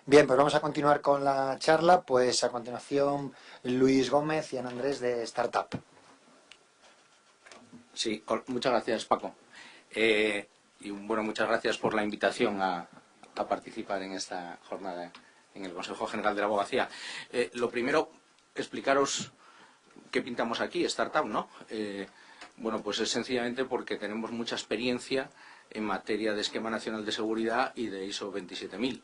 Bien, pues vamos a continuar con la charla. Pues a continuación, Luis Gómez y Ana Andrés de Startup. Sí, muchas gracias, Paco. Y bueno, muchas gracias por la invitación a participar en esta jornada en el Consejo General de la Abogacía. Lo primero, explicaros qué pintamos aquí, Startup, ¿no? Bueno, pues es sencillamente porque tenemos mucha experiencia en materia de Esquema Nacional de Seguridad y de ISO 27000,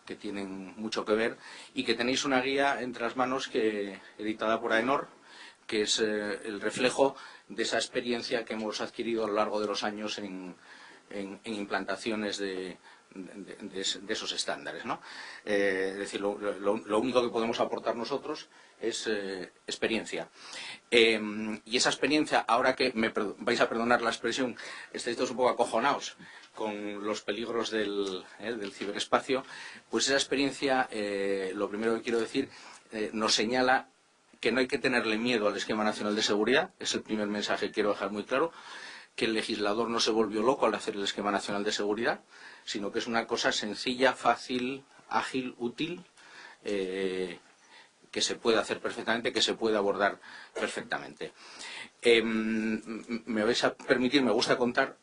que tienen mucho que ver, y que tenéis una guía entre las manos editada por AENOR, que es el reflejo de esa experiencia que hemos adquirido a lo largo de los años en implantaciones de esos estándares, ¿no? Es decir, lo único que podemos aportar nosotros es experiencia. Y esa experiencia, ahora que vais a perdonar la expresión, estáis todos un poco acojonados con los peligros del ciberespacio, pues esa experiencia, lo primero que quiero decir, nos señala que no hay que tenerle miedo al Esquema Nacional de Seguridad. Es el primer mensaje que quiero dejar muy claro, que el legislador no se volvió loco al hacer el Esquema Nacional de Seguridad, sino que es una cosa sencilla, fácil, ágil, útil, que se puede hacer perfectamente, que se puede abordar perfectamente. Me vais a permitir, me gusta contar,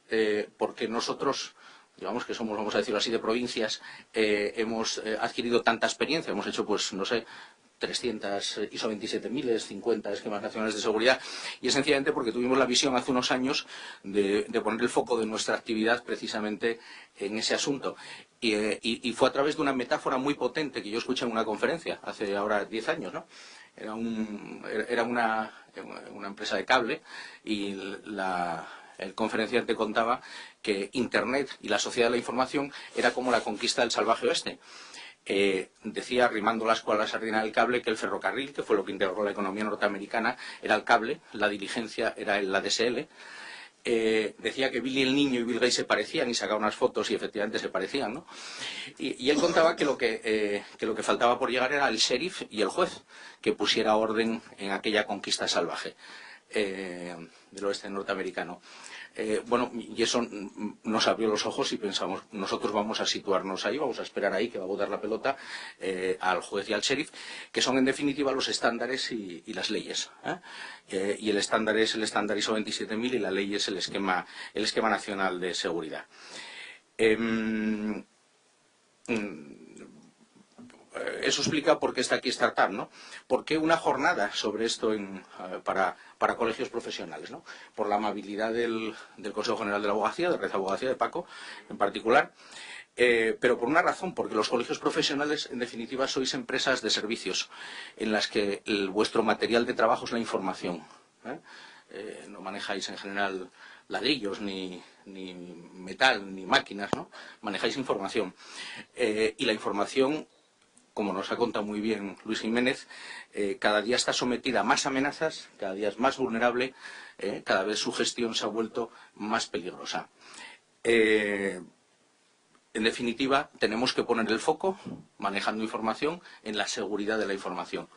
porque nosotros, digamos que somos, vamos a decirlo así, de provincias, hemos adquirido tanta experiencia, hemos hecho, pues, no sé, 300 ISO 27000, 50 esquemas nacionales de seguridad, y es sencillamente porque tuvimos la visión hace unos años de poner el foco de nuestra actividad precisamente en ese asunto. Y fue a través de una metáfora muy potente que yo escuché en una conferencia hace ahora 10 años, ¿no? Era una empresa de cable, y el conferenciante contaba que Internet y la sociedad de la información era como la conquista del salvaje oeste. Decía, rimando las con la sardina del cable, que el ferrocarril, que fue lo que integró la economía norteamericana, era el cable, la diligencia era la DSL. Decía que Billy el Niño y Bill Gates se parecían, y sacaba unas fotos y efectivamente se parecían, ¿no? Y él contaba que lo que faltaba por llegar era el sheriff y el juez, que pusiera orden en aquella conquista salvaje del oeste norteamericano. Bueno, y eso nos abrió los ojos y pensamos, nosotros vamos a situarnos ahí, vamos a esperar ahí que va a botar la pelota al juez y al sheriff, que son en definitiva los estándares y las leyes. Y el estándar es el estándar ISO 27000 y la ley es el esquema nacional de seguridad. Eso explica por qué está aquí Startup, ¿no? ¿Por qué una jornada sobre esto para colegios profesionales, ¿no? Por la amabilidad del Consejo General de la Abogacía, de Red Abogacía, de Paco en particular, pero por una razón, porque los colegios profesionales, en definitiva, sois empresas de servicios en las que vuestro material de trabajo es la información. No manejáis en general ladrillos, ni metal, ni máquinas, ¿no? Manejáis información. Y la información, como nos ha contado muy bien Luis Jiménez, cada día está sometida a más amenazas, cada día es más vulnerable, cada vez su gestión se ha vuelto más peligrosa. En definitiva, tenemos que poner el foco, manejando información, en la seguridad de la información.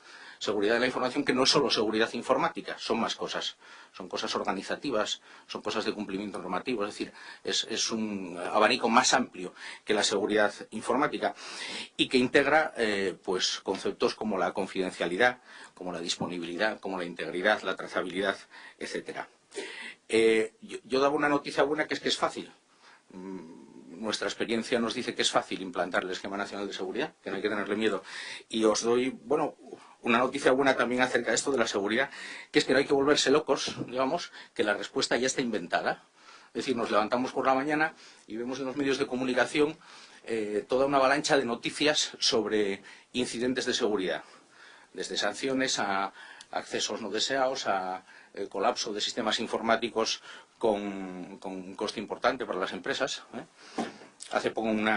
Seguridad de la información que no es solo seguridad informática, son más cosas. Son cosas organizativas, son cosas de cumplimiento normativo, es decir, es un abanico más amplio que la seguridad informática, y que integra pues conceptos como la confidencialidad, como la disponibilidad, como la integridad, la trazabilidad, etcétera. Yo daba una noticia buena, que es fácil. Nuestra experiencia nos dice que es fácil implantar el Esquema Nacional de Seguridad, que no hay que tenerle miedo. Y os doy, bueno, una noticia buena también acerca de esto de la seguridad, que es que no hay que volverse locos, digamos, que la respuesta ya está inventada. Es decir, nos levantamos por la mañana y vemos en los medios de comunicación toda una avalancha de noticias sobre incidentes de seguridad, desde sanciones a accesos no deseados, a colapso de sistemas informáticos con un coste importante para las empresas. Hace poco en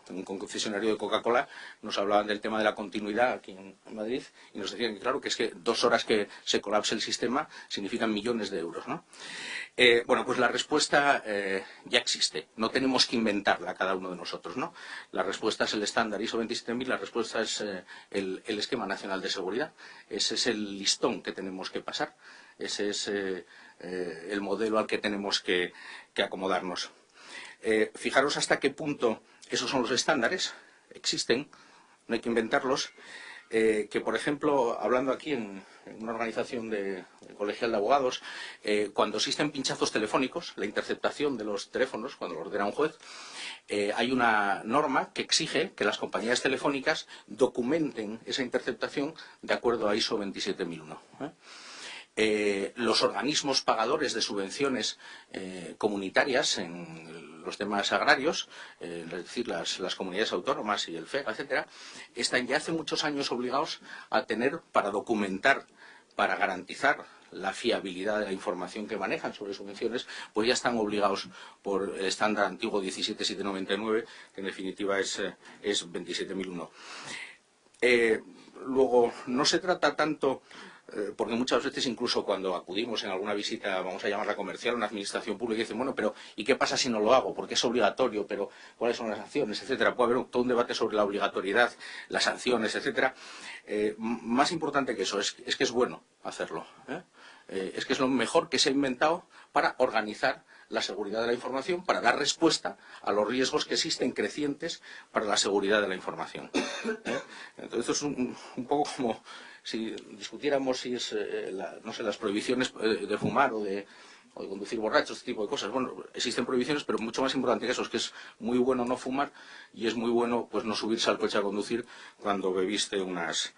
un concesionario de Coca-Cola nos hablaban del tema de la continuidad aquí en Madrid, y nos decían que claro, que es que 2 horas que se colapse el sistema significan millones de euros, ¿no? Bueno, pues la respuesta ya existe, no tenemos que inventarla cada uno de nosotros, ¿no? La respuesta es el estándar ISO 27000, la respuesta es el Esquema Nacional de Seguridad. Ese es el listón que tenemos que pasar, ese es el modelo al que tenemos que acomodarnos. Fijaros hasta qué punto esos son los estándares, existen, no hay que inventarlos, que, por ejemplo, hablando aquí en una organización colegial de abogados, cuando existen pinchazos telefónicos, la interceptación de los teléfonos, cuando lo ordena un juez, hay una norma que exige que las compañías telefónicas documenten esa interceptación de acuerdo a ISO 27001. Los organismos pagadores de subvenciones comunitarias en los temas agrarios, es decir, las comunidades autónomas y el FEG, etcétera, están ya hace muchos años obligados a tener, para documentar, para garantizar la fiabilidad de la información que manejan sobre subvenciones, pues ya están obligados por el estándar antiguo 17799, que en definitiva es 27001. Luego, no se trata tanto, porque muchas veces incluso cuando acudimos en alguna visita, vamos a llamarla comercial, a una administración pública, dicen, bueno, pero ¿y qué pasa si no lo hago? Porque es obligatorio, pero ¿cuáles son las sanciones? Etcétera. Puede haber todo un debate sobre la obligatoriedad, las sanciones, etcétera. Más importante que eso, es que es bueno hacerlo. Es que es lo mejor que se ha inventado para organizar la seguridad de la información, para dar respuesta a los riesgos que existen crecientes para la seguridad de la información. Entonces, esto es un poco como si discutiéramos si es, no sé, las prohibiciones de fumar o de conducir borracho, este tipo de cosas. Bueno, existen prohibiciones, pero mucho más importante que eso es que es muy bueno no fumar y es muy bueno pues no subirse al coche a conducir cuando bebiste unas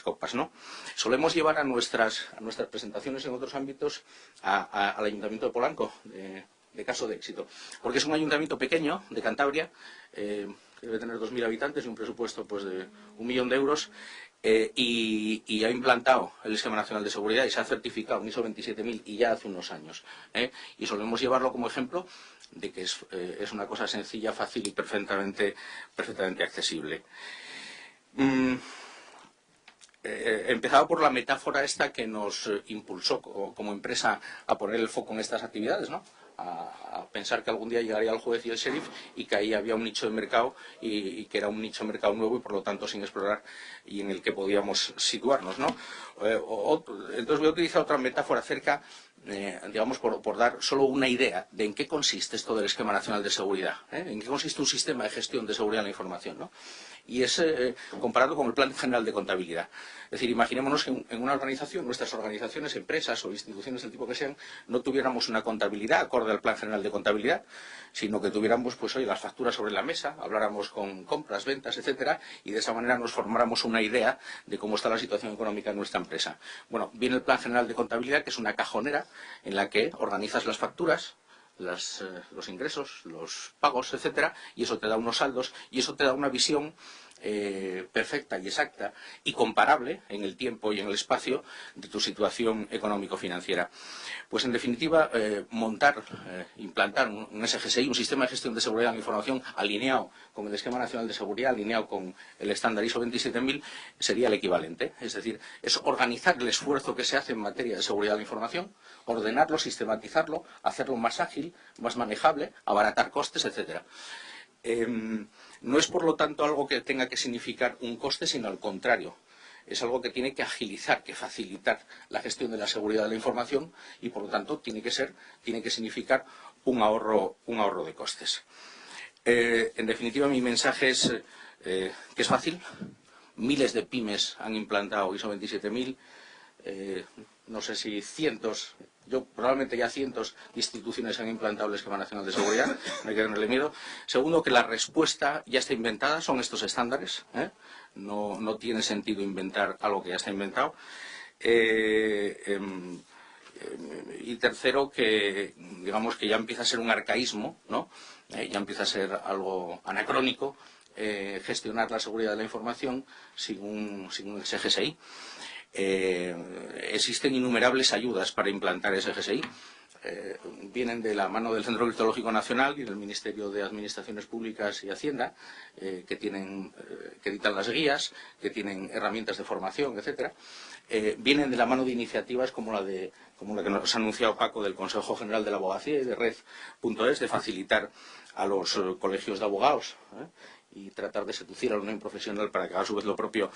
copas, ¿no? Solemos llevar a nuestras presentaciones en otros ámbitos al Ayuntamiento de Polanco, de caso de éxito, porque es un ayuntamiento pequeño de Cantabria, que debe tener 2000 habitantes y un presupuesto pues de 1 millón de euros, y ha implantado el Esquema Nacional de Seguridad y se ha certificado en ISO 27000 y ya hace unos años. Y solemos llevarlo como ejemplo de que es una cosa sencilla, fácil y perfectamente accesible. Empezaba por la metáfora esta que nos impulsó como empresa a poner el foco en estas actividades, ¿no? A pensar que algún día llegaría el juez y el sheriff y que ahí había un nicho de mercado y que era un nicho de mercado nuevo y por lo tanto sin explorar y en el que podíamos situarnos, ¿no? Entonces voy a utilizar otra metáfora acerca, digamos, por dar solo una idea de en qué consiste esto del Esquema Nacional de Seguridad, en qué consiste un sistema de gestión de seguridad de la información, ¿no? Y es comparado con el Plan General de Contabilidad. Es decir, imaginémonos que en una organización, nuestras organizaciones, empresas o instituciones del tipo que sean, no tuviéramos una contabilidad acorde al Plan General de Contabilidad, sino que tuviéramos, pues hoy, las facturas sobre la mesa, habláramos con compras, ventas, etcétera, y de esa manera nos formáramos una idea de cómo está la situación económica de nuestra empresa. Bueno, viene el Plan General de Contabilidad, que es una cajonera en la que organizas las facturas, los ingresos, los pagos, etcétera, y eso te da unos saldos y eso te da una visión perfecta y exacta y comparable en el tiempo y en el espacio de tu situación económico-financiera. Pues en definitiva, implantar un SGSI, un sistema de gestión de seguridad de la información alineado con el Esquema Nacional de Seguridad, alineado con el estándar ISO 27000, sería el equivalente. Es decir, es organizar el esfuerzo que se hace en materia de seguridad de la información, ordenarlo, sistematizarlo, hacerlo más ágil, más manejable, abaratar costes, etcétera. No es, por lo tanto, algo que tenga que significar un coste, sino al contrario. Es algo que tiene que agilizar, que facilitar la gestión de la seguridad de la información y, por lo tanto, tiene que significar un ahorro de costes. En definitiva, mi mensaje es que es fácil. Miles de pymes han implantado ISO 27000. No sé si cientos, probablemente ya cientos de instituciones han implantado el Esquema Nacional de Seguridad, no hay que tenerle miedo. Segundo, que la respuesta ya está inventada, son estos estándares, no tiene sentido inventar algo que ya está inventado. Y tercero, que digamos que ya empieza a ser un arcaísmo, ¿no? Ya empieza a ser algo anacrónico gestionar la seguridad de la información sin un SGSI. Existen innumerables ayudas para implantar SGSI. Vienen de la mano del Centro Criptológico Nacional y del Ministerio de Administraciones Públicas y Hacienda, que editan las guías, que tienen herramientas de formación, etcétera. Vienen de la mano de iniciativas como la que nos ha anunciado Paco del Consejo General de la Abogacía y de Red.es, de facilitar a los colegios de abogados y tratar de seducir a la unión profesional para que haga a su vez lo propio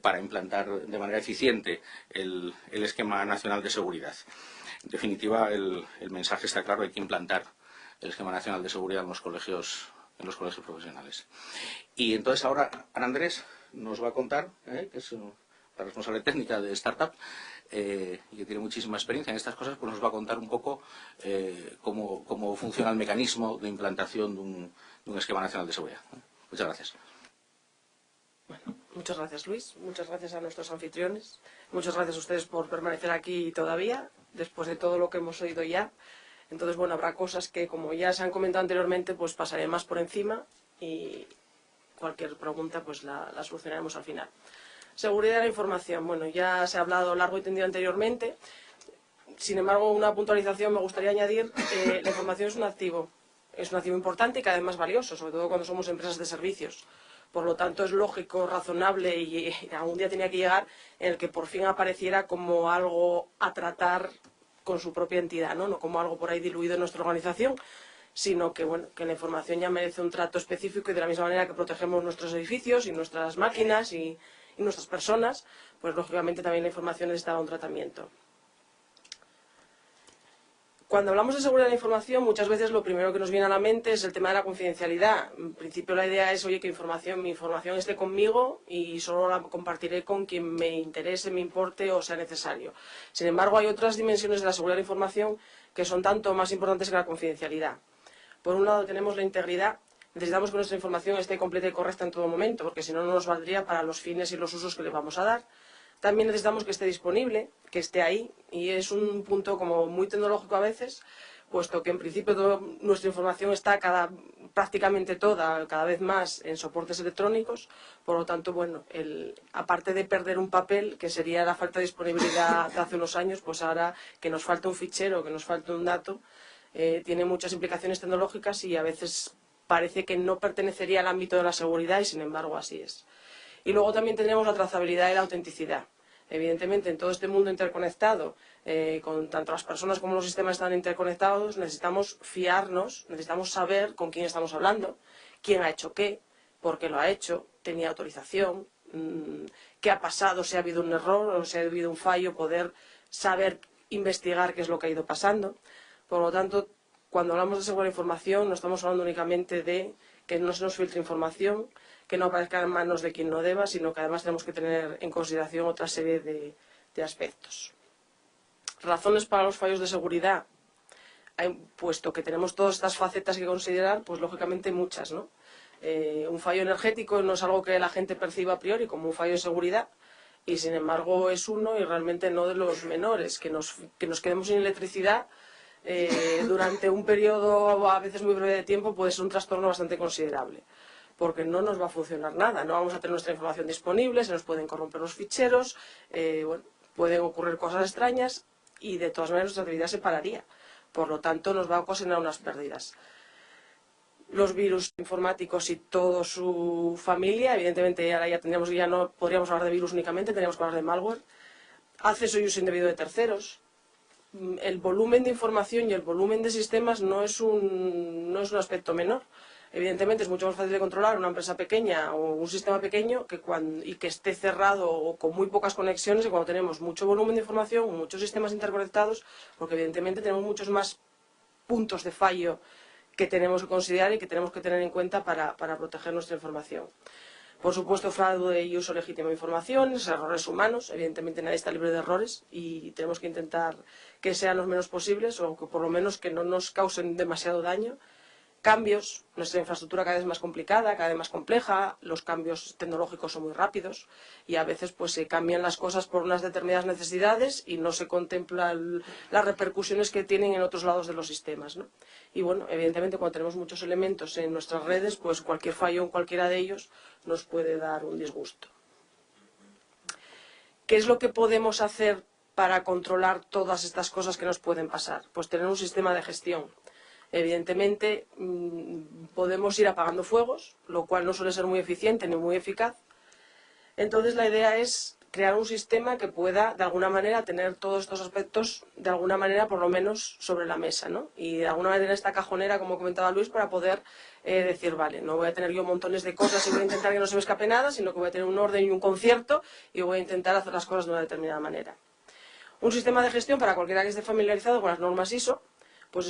para implantar de manera eficiente el Esquema Nacional de Seguridad. En definitiva, el mensaje está claro, hay que implantar el Esquema Nacional de Seguridad en los colegios los colegios profesionales. Y entonces ahora Ana Andrés nos va a contar, que es la responsable técnica de Startup, y que tiene muchísima experiencia en estas cosas, pues nos va a contar un poco cómo funciona el mecanismo de implantación de un esquema nacional de seguridad. Muchas gracias. Bueno, muchas gracias, Luis. Muchas gracias a nuestros anfitriones. Muchas gracias a ustedes por permanecer aquí todavía, después de todo lo que hemos oído ya. Entonces, bueno, habrá cosas que, como ya se han comentado anteriormente, pues pasaré más por encima y cualquier pregunta pues la solucionaremos al final. Seguridad de la información. Bueno, ya se ha hablado largo y tendido anteriormente. Sin embargo, una puntualización me gustaría añadir. La información es un activo importante y cada vez más valioso, sobre todo cuando somos empresas de servicios. Por lo tanto, es lógico, razonable y algún día tenía que llegar en el que por fin apareciera como algo a tratar con su propia entidad, ¿no? No como algo por ahí diluido en nuestra organización, sino que, bueno, que la información ya merece un trato específico y de la misma manera que protegemos nuestros edificios y nuestras máquinas y nuestras personas, pues lógicamente también la información necesitaba un tratamiento. Cuando hablamos de seguridad de la información, muchas veces lo primero que nos viene a la mente es el tema de la confidencialidad. En principio la idea es, oye, que mi información esté conmigo y solo la compartiré con quien me interese, me importe o sea necesario. Sin embargo, hay otras dimensiones de la seguridad de la información que son tanto más importantes que la confidencialidad. Por un lado tenemos la integridad. Necesitamos que nuestra información esté completa y correcta en todo momento, porque si no, no nos valdría para los fines y los usos que le vamos a dar. También necesitamos que esté disponible, que esté ahí, y es un punto como muy tecnológico a veces, puesto que en principio nuestra información está prácticamente toda, cada vez más, en soportes electrónicos. Por lo tanto, bueno, aparte de perder un papel, que sería la falta de disponibilidad de hace unos años, pues ahora que nos falta un fichero, que nos falta un dato, tiene muchas implicaciones tecnológicas y a veces parece que no pertenecería al ámbito de la seguridad y sin embargo así es. Y luego también tenemos la trazabilidad y la autenticidad. Evidentemente, en todo este mundo interconectado, con tanto las personas como los sistemas están interconectados, necesitamos fiarnos, necesitamos saber con quién estamos hablando, quién ha hecho qué, por qué lo ha hecho, tenía autorización, qué ha pasado, si ha habido un error o si ha habido un fallo, poder saber investigar qué es lo que ha ido pasando. Por lo tanto, cuando hablamos de seguridad de información, no estamos hablando únicamente de que no se nos filtre información, que no aparezca en manos de quien no deba, sino que además tenemos que tener en consideración otra serie de aspectos. Razones para los fallos de seguridad. Puesto que tenemos todas estas facetas que considerar, pues lógicamente muchas, ¿no? Un fallo energético no es algo que la gente perciba a priori como un fallo de seguridad, y sin embargo es uno y realmente no de los menores. Que nos quedemos sin electricidad durante un periodo a veces muy breve de tiempo puede ser un trastorno bastante considerable, porque no nos va a funcionar nada, no vamos a tener nuestra información disponible, se nos pueden corromper los ficheros, bueno, pueden ocurrir cosas extrañas y de todas maneras nuestra actividad se pararía. Por lo tanto, nos va a ocasionar unas pérdidas. Los virus informáticos y toda su familia, evidentemente ahora ya no podríamos hablar de virus únicamente, tendríamos que hablar de malware, acceso y uso indebido de terceros. El volumen de información y el volumen de sistemas no es un aspecto menor. Evidentemente es mucho más fácil de controlar una empresa pequeña o un sistema pequeño y que esté cerrado o con muy pocas conexiones, y cuando tenemos mucho volumen de información, muchos sistemas interconectados, porque evidentemente tenemos muchos más puntos de fallo que tenemos que considerar y que tenemos que tener en cuenta para proteger nuestra información. Por supuesto, fraude y uso legítimo de información, errores humanos. Evidentemente nadie está libre de errores y tenemos que intentar que sean los menos posibles o que por lo menos que no nos causen demasiado daño. Cambios, nuestra infraestructura cada vez más complicada, cada vez más compleja, los cambios tecnológicos son muy rápidos y a veces pues se cambian las cosas por unas determinadas necesidades y no se contemplan las repercusiones que tienen en otros lados de los sistemas, ¿no? Y bueno, evidentemente cuando tenemos muchos elementos en nuestras redes, pues cualquier fallo en cualquiera de ellos nos puede dar un disgusto. ¿Qué es lo que podemos hacer para controlar todas estas cosas que nos pueden pasar? Pues tener un sistema de gestión. Evidentemente podemos ir apagando fuegos, lo cual no suele ser muy eficiente ni muy eficaz. Entonces la idea es crear un sistema que pueda de alguna manera tener todos estos aspectos de alguna manera por lo menos sobre la mesa, ¿no? Y de alguna manera esta cajonera, como comentaba Luis, para poder decir, vale, no voy a tener yo montones de cosas y voy a intentar que no se me escape nada, sino que voy a tener un orden y un concierto y voy a intentar hacer las cosas de una determinada manera. Un sistema de gestión, para cualquiera que esté familiarizado con las normas ISO, pues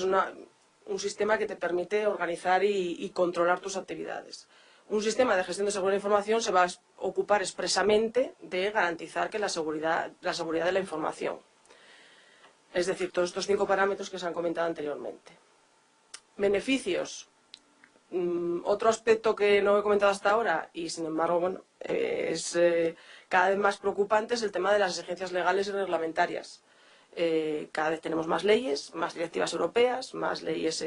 un sistema que te permite organizar y controlar tus actividades. Un sistema de gestión de seguridad de la información se va a ocupar expresamente de garantizar que la seguridad de la información. Es decir, todos estos 5 parámetros que se han comentado anteriormente. Beneficios. Otro aspecto que no he comentado hasta ahora y sin embargo bueno, es cada vez más preocupante es el tema de las exigencias legales y reglamentarias. Cada vez tenemos más leyes, más directivas europeas, más leyes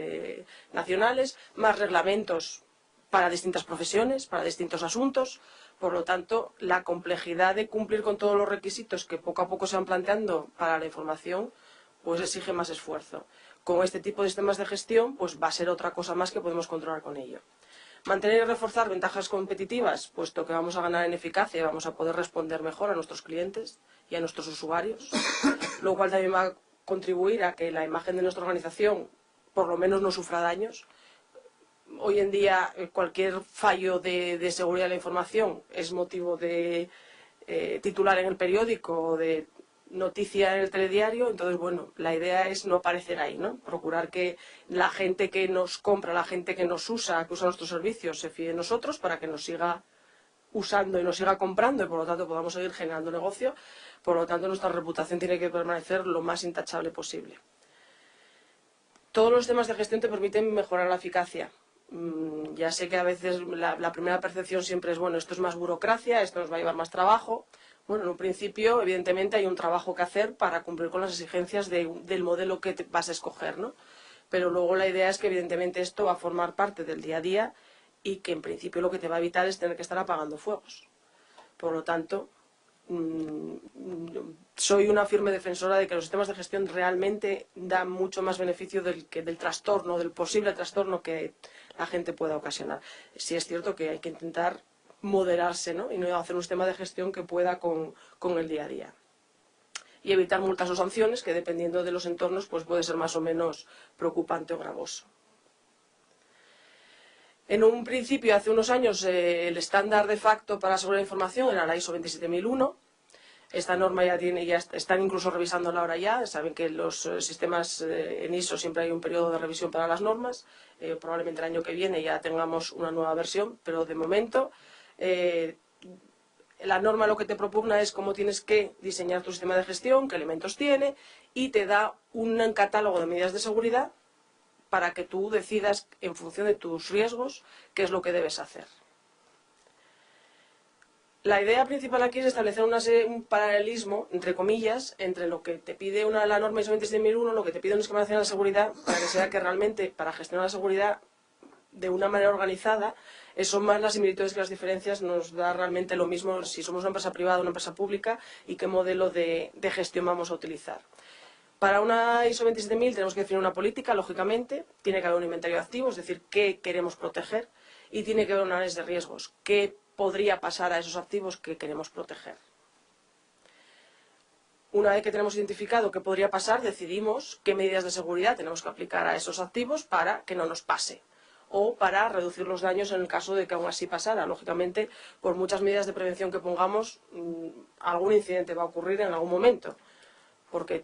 nacionales, más reglamentos para distintas profesiones, para distintos asuntos. Por lo tanto, la complejidad de cumplir con todos los requisitos que poco a poco se van planteando para la información, pues exige más esfuerzo. Con este tipo de sistemas de gestión, pues va a ser otra cosa más que podemos controlar con ello. Mantener y reforzar ventajas competitivas, puesto que vamos a ganar en eficacia y vamos a poder responder mejor a nuestros clientes y a nuestros usuarios, lo cual también va a contribuir a que la imagen de nuestra organización por lo menos no sufra daños. Hoy en día cualquier fallo de seguridad de la información es motivo de titular en el periódico o de noticia en el telediario. Entonces, bueno, la idea es no aparecer ahí, ¿no? Procurar que la gente que nos compra, la gente que nos usa, que usa nuestros servicios, se fíe de nosotros para que nos siga usando y nos siga comprando y por lo tanto podamos seguir generando negocio. Por lo tanto, nuestra reputación tiene que permanecer lo más intachable posible. Todos los sistemas de gestión te permiten mejorar la eficacia. Ya sé que a veces la primera percepción siempre es, bueno, esto es más burocracia, esto nos va a llevar más trabajo. Bueno, en un principio, evidentemente, hay un trabajo que hacer para cumplir con las exigencias del modelo que vas a escoger, ¿no? Pero luego la idea es que, evidentemente, esto va a formar parte del día a día y que, en principio, lo que te va a evitar es tener que estar apagando fuegos. Por lo tanto, soy una firme defensora de que los sistemas de gestión realmente dan mucho más beneficio del trastorno, del posible trastorno que la gente pueda ocasionar. Sí es cierto que hay que intentar moderarse, ¿no? Y no hacer un sistema de gestión que pueda con el día a día. Y evitar multas o sanciones que, dependiendo de los entornos, pues puede ser más o menos preocupante o gravoso. En un principio, hace unos años, el estándar de facto para la seguridad de la información era la ISO 27001. Esta norma ya están incluso revisándola ahora ya. Saben que los sistemas en ISO siempre hay un periodo de revisión para las normas. Probablemente el año que viene ya tengamos una nueva versión, pero de momento la norma lo que te propugna es cómo tienes que diseñar tu sistema de gestión, qué elementos tiene, y te da un catálogo de medidas de seguridad para que tú decidas, en función de tus riesgos, qué es lo que debes hacer. La idea principal aquí es establecer un paralelismo, entre comillas, entre lo que te pide la norma ISO 27001, lo que te pide un esquema nacional de seguridad, para que sea que realmente, para gestionar la seguridad de una manera organizada, son más las similitudes que las diferencias. Nos da realmente lo mismo si somos una empresa privada o una empresa pública y qué modelo de gestión vamos a utilizar. Para una ISO 27000 tenemos que definir una política, lógicamente, tiene que haber un inventario de activos, es decir, qué queremos proteger, y tiene que haber un análisis de riesgos, qué podría pasar a esos activos que queremos proteger. Una vez que tenemos identificado qué podría pasar, decidimos qué medidas de seguridad tenemos que aplicar a esos activos para que no nos pase o para reducir los daños en el caso de que aún así pasara. Lógicamente, por muchas medidas de prevención que pongamos, algún incidente va a ocurrir en algún momento, porque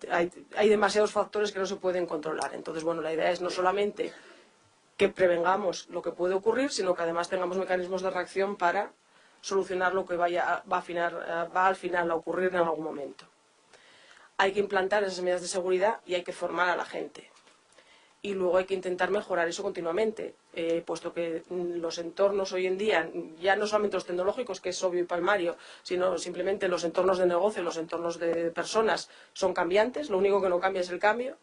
hay demasiados factores que no se pueden controlar. Entonces, bueno, la idea es no solamente que prevengamos lo que puede ocurrir, sino que además tengamos mecanismos de reacción para solucionar lo que va al final a ocurrir en algún momento. Hay que implantar esas medidas de seguridad y hay que formar a la gente. Y luego hay que intentar mejorar eso continuamente, puesto que los entornos hoy en día, ya no solamente los tecnológicos, que es obvio y palmario, sino simplemente los entornos de negocio, los entornos de personas son cambiantes, lo único que no cambia es el cambio.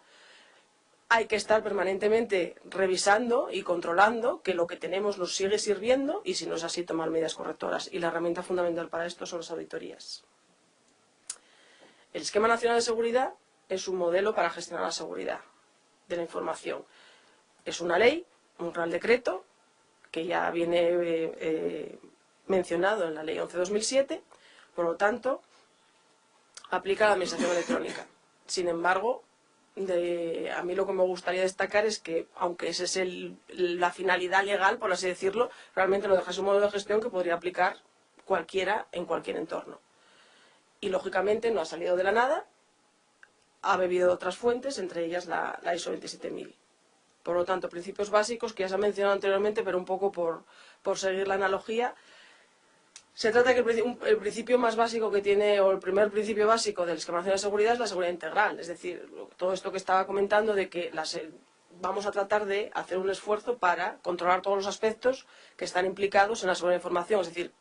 Hay que estar permanentemente revisando y controlando que lo que tenemos nos sigue sirviendo y si no es así, tomar medidas correctoras. Y la herramienta fundamental para esto son las auditorías. El Esquema Nacional de Seguridad es un modelo para gestionar la seguridad de la información. Es una ley, un Real Decreto, que ya viene mencionado en la Ley 11/2007, por lo tanto, aplica a la Administración Electrónica. Sin embargo, a mí lo que me gustaría destacar es que, aunque esa es la finalidad legal, por así decirlo, realmente no deja de ser un modelo de gestión que podría aplicar cualquiera en cualquier entorno. Y, lógicamente, no ha salido de la nada, ha bebido de otras fuentes, entre ellas la ISO 27000. Por lo tanto, principios básicos que ya se han mencionado anteriormente, pero un poco por seguir la analogía. Se trata de que el principio más básico que tiene, o el primer principio básico del esquema nacional de seguridad es la seguridad integral. Es decir, todo esto que estaba comentando de que vamos a tratar de hacer un esfuerzo para controlar todos los aspectos que están implicados en la seguridad de información. Es decir,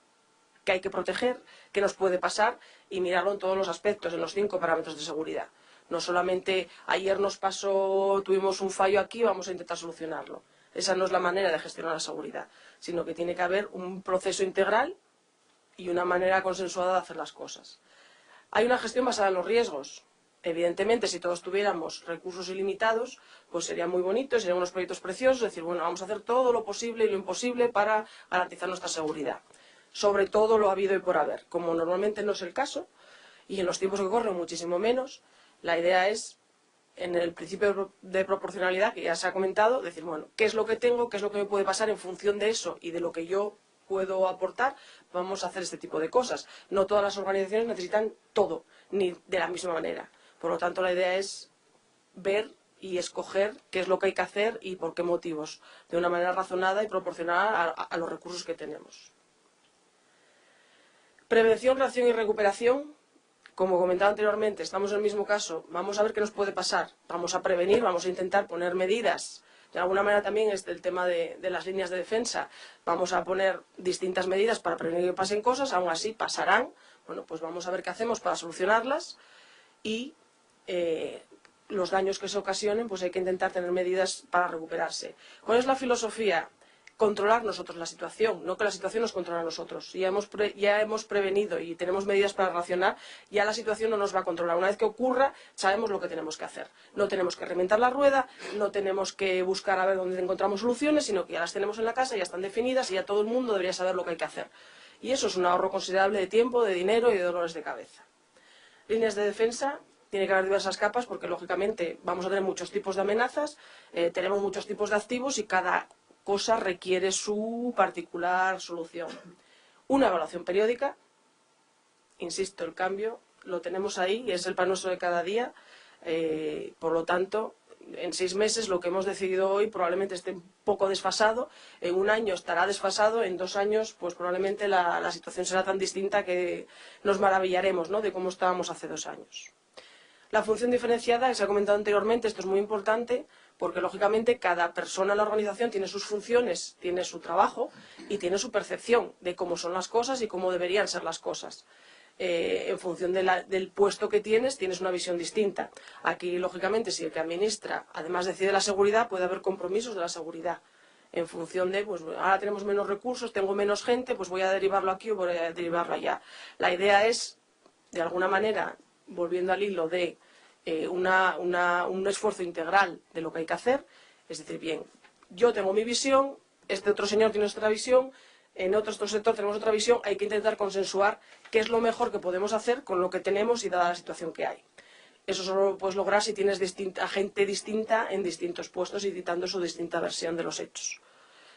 que hay que proteger, qué nos puede pasar y mirarlo en todos los aspectos, en los 5 parámetros de seguridad. No solamente ayer nos pasó, tuvimos un fallo aquí, vamos a intentar solucionarlo. Esa no es la manera de gestionar la seguridad, sino que tiene que haber un proceso integral y una manera consensuada de hacer las cosas. Hay una gestión basada en los riesgos. Evidentemente, si todos tuviéramos recursos ilimitados, pues sería muy bonito, serían unos proyectos preciosos, decir, bueno, vamos a hacer todo lo posible y lo imposible para garantizar nuestra seguridad. Sobre todo lo habido y por haber. Como normalmente no es el caso, y en los tiempos que corren muchísimo menos, la idea es, en el principio de proporcionalidad, que ya se ha comentado, decir, bueno, ¿qué es lo que tengo? ¿Qué es lo que me puede pasar en función de eso y de lo que yo puedo aportar? Vamos a hacer este tipo de cosas. No todas las organizaciones necesitan todo, ni de la misma manera. Por lo tanto, la idea es ver y escoger qué es lo que hay que hacer y por qué motivos, de una manera razonada y proporcionada a los recursos que tenemos. Prevención, reacción y recuperación. Como comentaba anteriormente, estamos en el mismo caso. Vamos a ver qué nos puede pasar. Vamos a prevenir, vamos a intentar poner medidas. De alguna manera también es el tema de las líneas de defensa. Vamos a poner distintas medidas para prevenir que pasen cosas, aún así pasarán. Bueno, pues vamos a ver qué hacemos para solucionarlas y los daños que se ocasionen, pues hay que intentar tener medidas para recuperarse. ¿Cuál es la filosofía? Controlar nosotros la situación, no que la situación nos controle a nosotros. Ya hemos prevenido y tenemos medidas para reaccionar, ya la situación no nos va a controlar. Una vez que ocurra, sabemos lo que tenemos que hacer. No tenemos que reinventar la rueda, no tenemos que buscar a ver dónde encontramos soluciones, sino que ya las tenemos en la casa, ya están definidas y ya todo el mundo debería saber lo que hay que hacer. Y eso es un ahorro considerable de tiempo, de dinero y de dolores de cabeza. Líneas de defensa. Tiene que haber diversas capas porque, lógicamente, vamos a tener muchos tipos de amenazas, tenemos muchos tipos de activos y cada cosa requiere su particular solución. Una evaluación periódica, insisto, el cambio lo tenemos ahí y es el pan nuestro de cada día, por lo tanto, en 6 meses lo que hemos decidido hoy probablemente esté un poco desfasado, en 1 año estará desfasado, en 2 años pues probablemente la situación será tan distinta que nos maravillaremos, ¿no?, de cómo estábamos hace 2 años. La función diferenciada, que se ha comentado anteriormente, esto es muy importante porque, lógicamente, cada persona en la organización tiene sus funciones, tiene su trabajo y tiene su percepción de cómo son las cosas y cómo deberían ser las cosas. En función del puesto que tienes una visión distinta. Aquí, lógicamente, si el que administra, además decide la seguridad, puede haber compromisos de la seguridad. En función de, pues ahora tenemos menos recursos, tengo menos gente, pues voy a derivarlo aquí o voy a derivarlo allá. La idea es, de alguna manera, volviendo al hilo de un esfuerzo integral de lo que hay que hacer, es decir, bien, yo tengo mi visión, este otro señor tiene otra visión, en otro sector tenemos otra visión, hay que intentar consensuar qué es lo mejor que podemos hacer con lo que tenemos y dada la situación que hay. Eso solo lo puedes lograr si tienes gente distinta en distintos puestos y dictando su distinta versión de los hechos.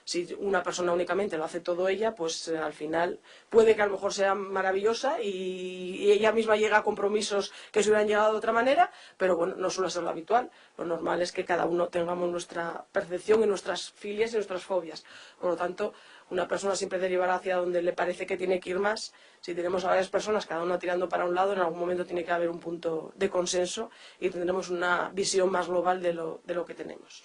Si una persona únicamente lo hace todo ella, pues al final puede que a lo mejor sea maravillosa y ella misma llega a compromisos que se hubieran llegado de otra manera, pero bueno, no suele ser lo habitual. Lo normal es que cada uno tengamos nuestra percepción y nuestras filias y nuestras fobias. Por lo tanto, una persona siempre derivará hacia donde le parece que tiene que ir más. Si tenemos a varias personas, cada una tirando para un lado, en algún momento tiene que haber un punto de consenso y tendremos una visión más global de lo que tenemos.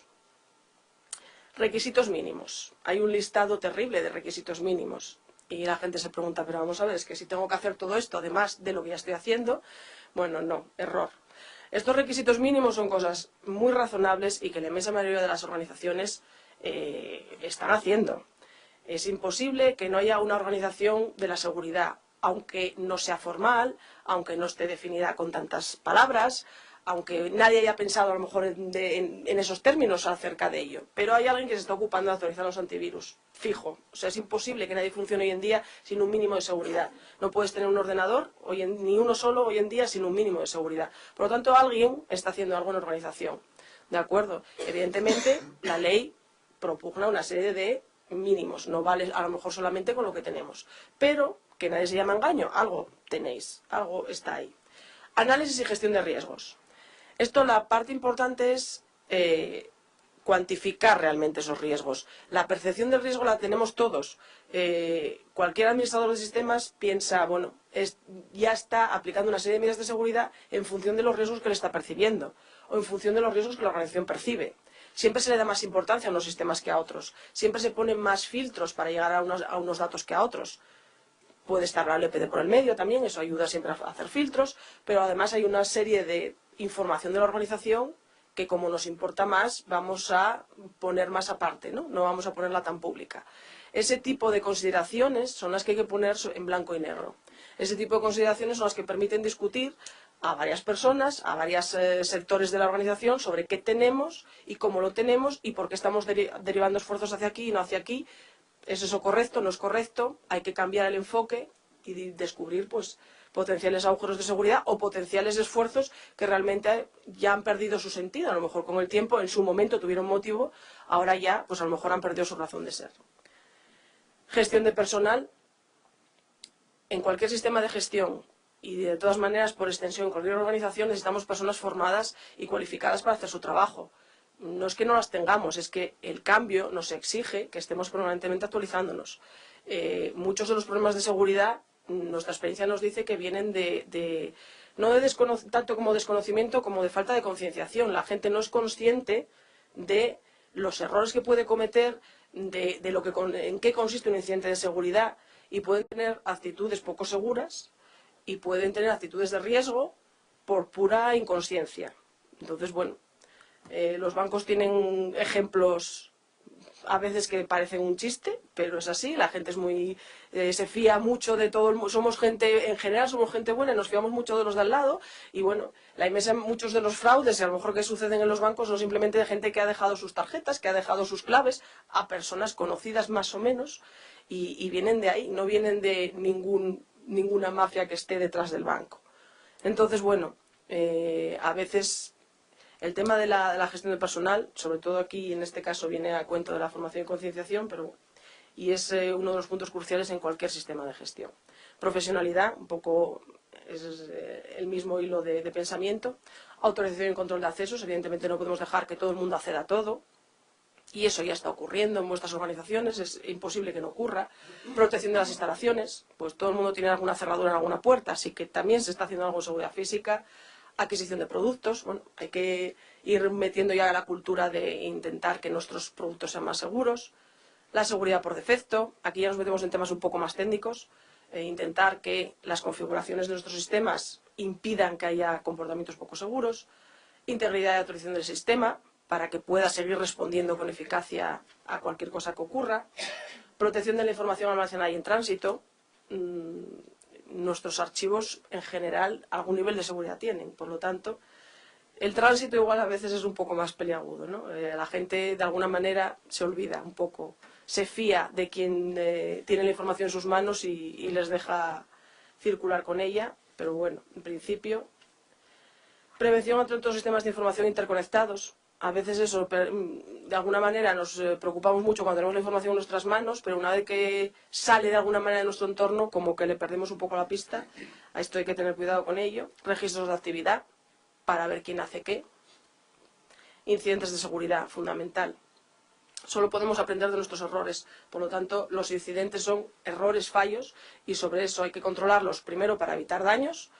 Requisitos mínimos. Hay un listado terrible de requisitos mínimos y la gente se pregunta, pero vamos a ver, es que si tengo que hacer todo esto, además de lo que ya estoy haciendo, bueno, no, error. Estos requisitos mínimos son cosas muy razonables y que la inmensa mayoría de las organizaciones están haciendo. Es imposible que no haya una organización de la seguridad, aunque no sea formal, aunque no esté definida con tantas palabras, aunque nadie haya pensado a lo mejor en esos términos acerca de ello. Pero hay alguien que se está ocupando de actualizar los antivirus, fijo. O sea, es imposible que nadie funcione hoy en día sin un mínimo de seguridad. No puedes tener un ordenador, ni uno solo hoy en día, sin un mínimo de seguridad. Por lo tanto, alguien está haciendo algo en la organización. ¿De acuerdo? Evidentemente, la ley propugna una serie de mínimos. No vale a lo mejor solamente con lo que tenemos. Pero que nadie se llama engaño. Algo tenéis, algo está ahí. Análisis y gestión de riesgos. Esto, la parte importante es cuantificar realmente esos riesgos. La percepción del riesgo la tenemos todos. Cualquier administrador de sistemas piensa, bueno, ya está aplicando una serie de medidas de seguridad en función de los riesgos que le está percibiendo o en función de los riesgos que la organización percibe. Siempre se le da más importancia a unos sistemas que a otros. Siempre se ponen más filtros para llegar a unos datos que a otros. Puede estar la LPD por el medio también, eso ayuda siempre a hacer filtros, pero además hay una serie de información de la organización que, como nos importa más, vamos a poner más aparte, ¿no? No vamos a ponerla tan pública. Ese tipo de consideraciones son las que hay que poner en blanco y negro. Ese tipo de consideraciones son las que permiten discutir a varias personas, a varios sectores de la organización sobre qué tenemos y cómo lo tenemos y por qué estamos derivando esfuerzos hacia aquí y no hacia aquí. ¿Es eso correcto? ¿No es correcto? Hay que cambiar el enfoque y descubrir pues, potenciales agujeros de seguridad o potenciales esfuerzos que realmente ya han perdido su sentido. A lo mejor con el tiempo, en su momento tuvieron motivo, ahora ya pues a lo mejor han perdido su razón de ser. Gestión de personal. En cualquier sistema de gestión y de todas maneras, por extensión, en cualquier organización necesitamos personas formadas y cualificadas para hacer su trabajo. No es que no las tengamos, es que el cambio nos exige que estemos permanentemente actualizándonos. Muchos de los problemas de seguridad, nuestra experiencia nos dice que vienen no de tanto como desconocimiento como de falta de concienciación. La gente no es consciente de los errores que puede cometer, en qué consiste un incidente de seguridad, y pueden tener actitudes poco seguras y pueden tener actitudes de riesgo por pura inconsciencia. Entonces, bueno, los bancos tienen ejemplos a veces que parecen un chiste, pero es así. La gente es se fía mucho de todo. En general somos gente buena y nos fiamos mucho de los de al lado. Y bueno, la inmensa muchos de los fraudes, y a lo mejor que suceden en los bancos, son simplemente de gente que ha dejado sus tarjetas, que ha dejado sus claves a personas conocidas más o menos, y vienen de ahí, no vienen de ninguna mafia que esté detrás del banco. Entonces, bueno, a veces el tema de la gestión del personal, sobre todo aquí en este caso viene a cuento de la formación y concienciación, y es uno de los puntos cruciales en cualquier sistema de gestión. Profesionalidad, un poco es el mismo hilo de pensamiento. Autorización y control de accesos, evidentemente no podemos dejar que todo el mundo acceda a todo. Y eso ya está ocurriendo en vuestras organizaciones, es imposible que no ocurra. Protección de las instalaciones, pues todo el mundo tiene alguna cerradura en alguna puerta, así que también se está haciendo algo de seguridad física. Adquisición de productos, bueno, hay que ir metiendo ya la cultura de intentar que nuestros productos sean más seguros. La seguridad por defecto, aquí ya nos metemos en temas un poco más técnicos, intentar que las configuraciones de nuestros sistemas impidan que haya comportamientos poco seguros. Integridad y autorización del sistema, para que pueda seguir respondiendo con eficacia a cualquier cosa que ocurra. Protección de la información almacenada y en tránsito. Nuestros archivos, en general, algún nivel de seguridad tienen. Por lo tanto, el tránsito igual a veces es un poco más peliagudo, ¿no? La gente, de alguna manera, se olvida un poco, se fía de quien tiene la información en sus manos y les deja circular con ella. Pero bueno, en principio, prevención ante otros sistemas de información interconectados. A veces eso, de alguna manera nos preocupamos mucho cuando tenemos la información en nuestras manos, pero una vez que sale de alguna manera de nuestro entorno, como que le perdemos un poco la pista. A esto hay que tener cuidado con ello. Registros de actividad, para ver quién hace qué. Incidentes de seguridad, fundamental. Solo podemos aprender de nuestros errores. Por lo tanto, los incidentes son errores, fallos, y sobre eso hay que controlarlos, primero para evitar daños,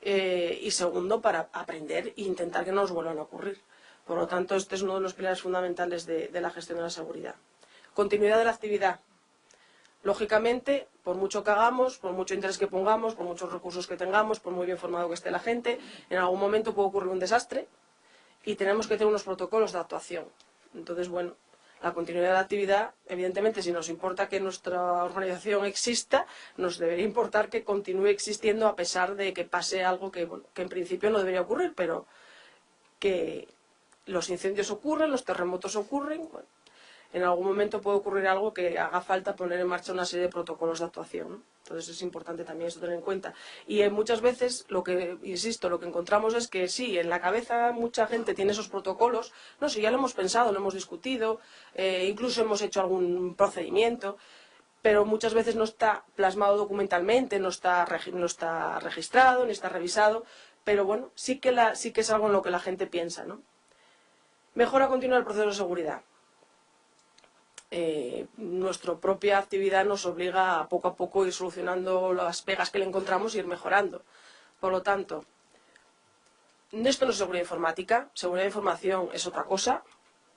y segundo para aprender e intentar que no nos vuelvan a ocurrir. Por lo tanto, este es uno de los pilares fundamentales de la gestión de la seguridad. Continuidad de la actividad. Lógicamente, por mucho que hagamos, por mucho interés que pongamos, por muchos recursos que tengamos, por muy bien formado que esté la gente, en algún momento puede ocurrir un desastre y tenemos que tener unos protocolos de actuación. Entonces, bueno, la continuidad de la actividad, evidentemente, si nos importa que nuestra organización exista, nos debería importar que continúe existiendo a pesar de que pase algo que en principio no debería ocurrir, pero que los incendios ocurren, los terremotos ocurren. Bueno, en algún momento puede ocurrir algo que haga falta poner en marcha una serie de protocolos de actuación, ¿no? Entonces es importante también esto tener en cuenta. Y muchas veces, lo que encontramos es que sí, en la cabeza mucha gente tiene esos protocolos, no sé, ya lo hemos pensado, lo hemos discutido, incluso hemos hecho algún procedimiento, pero muchas veces no está plasmado documentalmente, no está registrado, ni está revisado, pero bueno, sí que es algo en lo que la gente piensa, ¿no? Mejora continua del proceso de seguridad. Nuestra propia actividad nos obliga a poco ir solucionando las pegas que le encontramos y ir mejorando. Por lo tanto, esto no es seguridad informática, seguridad de información es otra cosa.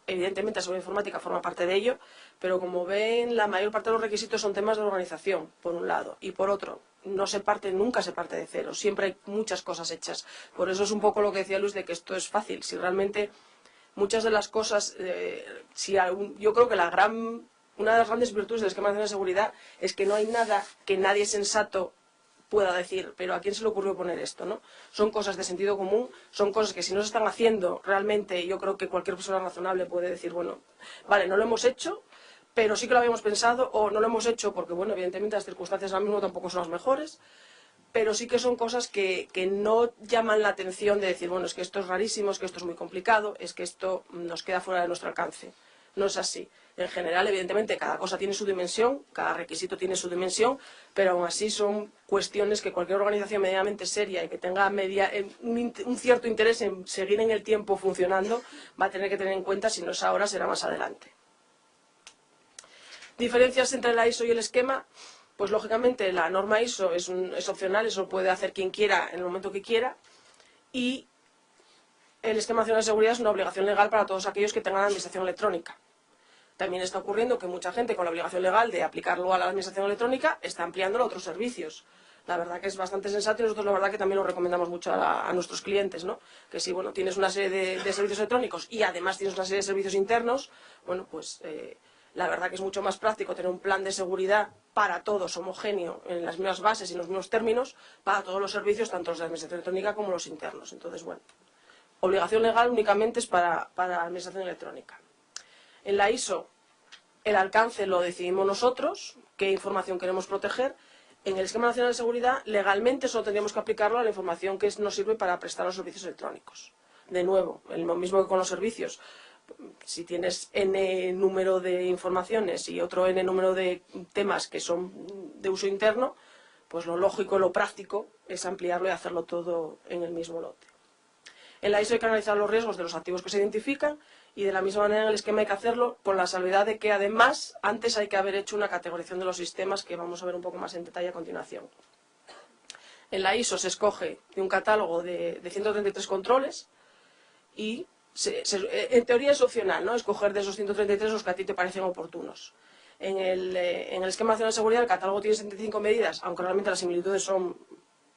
Evidentemente la seguridad informática forma parte de ello, pero como ven, la mayor parte de los requisitos son temas de organización, por un lado, y por otro, nunca se parte de cero, siempre hay muchas cosas hechas. Por eso es un poco lo que decía Luis de que esto es fácil. Si realmente muchas de las cosas, yo creo que una de las grandes virtudes del esquema nacional de seguridad es que no hay nada que nadie sensato pueda decir, pero ¿a quién se le ocurrió poner esto, no? Son cosas de sentido común, son cosas que si no se están haciendo, realmente yo creo que cualquier persona razonable puede decir, bueno, vale, no lo hemos hecho, pero sí que lo habíamos pensado, o no lo hemos hecho porque, bueno, evidentemente las circunstancias ahora mismo tampoco son las mejores, pero sí que son cosas que no llaman la atención de decir, bueno, es que esto es rarísimo, es que esto es muy complicado, es que esto nos queda fuera de nuestro alcance. No es así. En general, evidentemente, cada cosa tiene su dimensión, cada requisito tiene su dimensión, pero aún así son cuestiones que cualquier organización medianamente seria y que tenga un cierto interés en seguir en el tiempo funcionando va a tener que tener en cuenta, si no es ahora, será más adelante. Diferencias entre la ISO y el esquema. Pues lógicamente la norma ISO es opcional, eso lo puede hacer quien quiera en el momento que quiera, y el esquema nacional de seguridad es una obligación legal para todos aquellos que tengan administración electrónica. También está ocurriendo que mucha gente con la obligación legal de aplicarlo a la administración electrónica está ampliándolo a otros servicios. La verdad que es bastante sensato y nosotros la verdad que también lo recomendamos mucho a nuestros clientes, ¿no? Que si bueno, tienes una serie de servicios electrónicos y además tienes una serie de servicios internos, bueno, pues la verdad que es mucho más práctico tener un plan de seguridad para todos, homogéneo, en las mismas bases y en los mismos términos, para todos los servicios, tanto los de administración electrónica como los internos. Entonces, bueno, obligación legal únicamente es para la administración electrónica. En la ISO, el alcance lo decidimos nosotros, qué información queremos proteger. En el Esquema Nacional de Seguridad, legalmente solo tendríamos que aplicarlo a la información que nos sirve para prestar los servicios electrónicos. De nuevo, lo mismo que con los servicios. Si tienes n número de informaciones y otro n número de temas que son de uso interno, pues lo lógico, lo práctico es ampliarlo y hacerlo todo en el mismo lote. En la ISO hay que analizar los riesgos de los activos que se identifican y de la misma manera en el esquema hay que hacerlo con la salvedad de que además antes hay que haber hecho una categorización de los sistemas que vamos a ver un poco más en detalle a continuación. En la ISO se escoge de un catálogo de 133 controles y en teoría es opcional, ¿no? Escoger de esos 133 los que a ti te parecen oportunos. En el Esquema Nacional de Seguridad el catálogo tiene 75 medidas, aunque realmente las similitudes son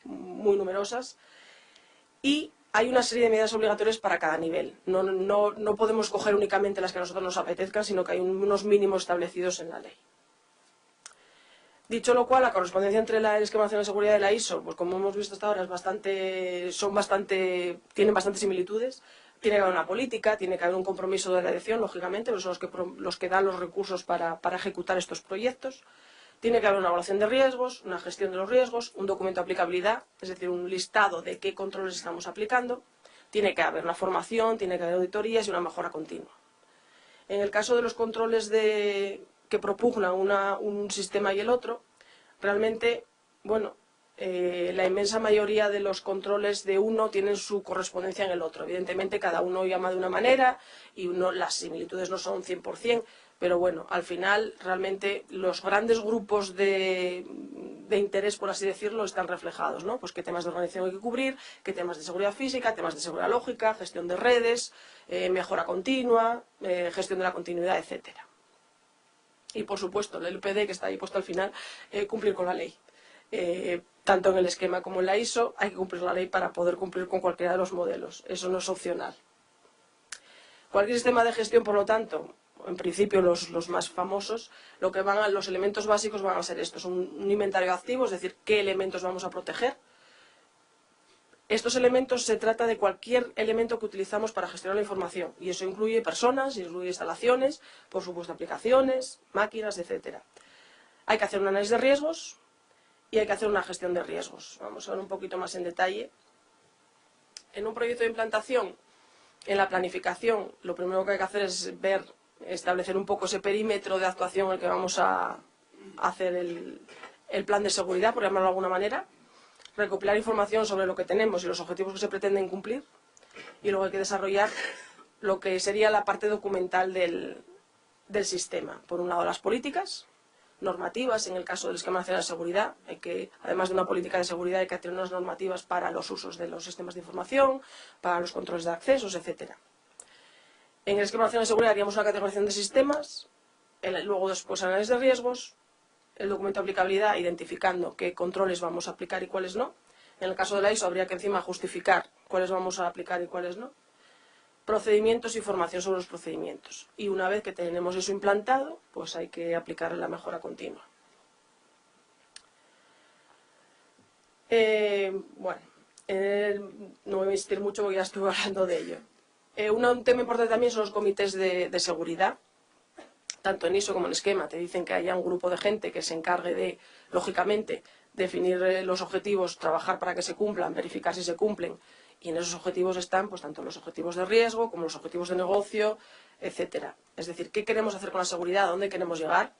muy numerosas, y hay una serie de medidas obligatorias para cada nivel. No podemos coger únicamente las que a nosotros nos apetezcan, sino que hay unos mínimos establecidos en la ley. Dicho lo cual, la correspondencia entre el Esquema Nacional de Seguridad y la ISO, pues como hemos visto hasta ahora, tienen bastantes similitudes. Tiene que haber una política, tiene que haber un compromiso de la dirección, lógicamente, porque son los que dan los recursos para ejecutar estos proyectos. Tiene que haber una evaluación de riesgos, una gestión de los riesgos, un documento de aplicabilidad, es decir, un listado de qué controles estamos aplicando. Tiene que haber una formación, tiene que haber auditorías y una mejora continua. En el caso de los controles que propugnan un sistema y el otro, realmente, bueno, la inmensa mayoría de los controles de uno tienen su correspondencia en el otro. Evidentemente, cada uno llama de una manera y las similitudes no son 100%, pero bueno, al final, realmente, los grandes grupos de interés, por así decirlo, están reflejados, ¿no? Pues qué temas de organización hay que cubrir, qué temas de seguridad física, temas de seguridad lógica, gestión de redes, mejora continua, gestión de la continuidad, etcétera. Y, por supuesto, el LPD, que está ahí puesto al final, cumplir con la ley. Tanto en el esquema como en la ISO hay que cumplir la ley para poder cumplir con cualquiera de los modelos. Eso no es opcional. Cualquier sistema de gestión, por lo tanto, en principio los más famosos, los elementos básicos van a ser estos. Un inventario activo, es decir, qué elementos vamos a proteger. Estos elementos se trata de cualquier elemento que utilizamos para gestionar la información. Y eso incluye personas, incluye instalaciones, por supuesto aplicaciones, máquinas, etc. Hay que hacer un análisis de riesgos y hay que hacer una gestión de riesgos. Vamos a ver un poquito más en detalle. En un proyecto de implantación, en la planificación, lo primero que hay que hacer es establecer un poco ese perímetro de actuación en el que vamos a hacer el plan de seguridad, por llamarlo de alguna manera. Recopilar información sobre lo que tenemos y los objetivos que se pretenden cumplir. Y luego hay que desarrollar lo que sería la parte documental del sistema. Por un lado, las políticas normativas, en el caso del Esquema Nacional de Seguridad, que además de una política de seguridad hay que tener unas normativas para los usos de los sistemas de información, para los controles de accesos, etc. En el Esquema Nacional de Seguridad haríamos una categorización de sistemas, luego después análisis de riesgos, el documento de aplicabilidad identificando qué controles vamos a aplicar y cuáles no. En el caso de la ISO habría que encima justificar cuáles vamos a aplicar y cuáles no. Procedimientos y formación sobre los procedimientos. Y una vez que tenemos eso implantado, pues hay que aplicar la mejora continua. Bueno, no voy a insistir mucho porque ya estuve hablando de ello. Un tema importante también son los comités de seguridad. Tanto en ISO como en esquema te dicen que haya un grupo de gente que se encargue de, lógicamente, definir los objetivos, trabajar para que se cumplan, verificar si se cumplen. Y en esos objetivos están pues tanto los objetivos de riesgo como los objetivos de negocio, etcétera. Es decir, ¿qué queremos hacer con la seguridad? ¿A dónde queremos llegar?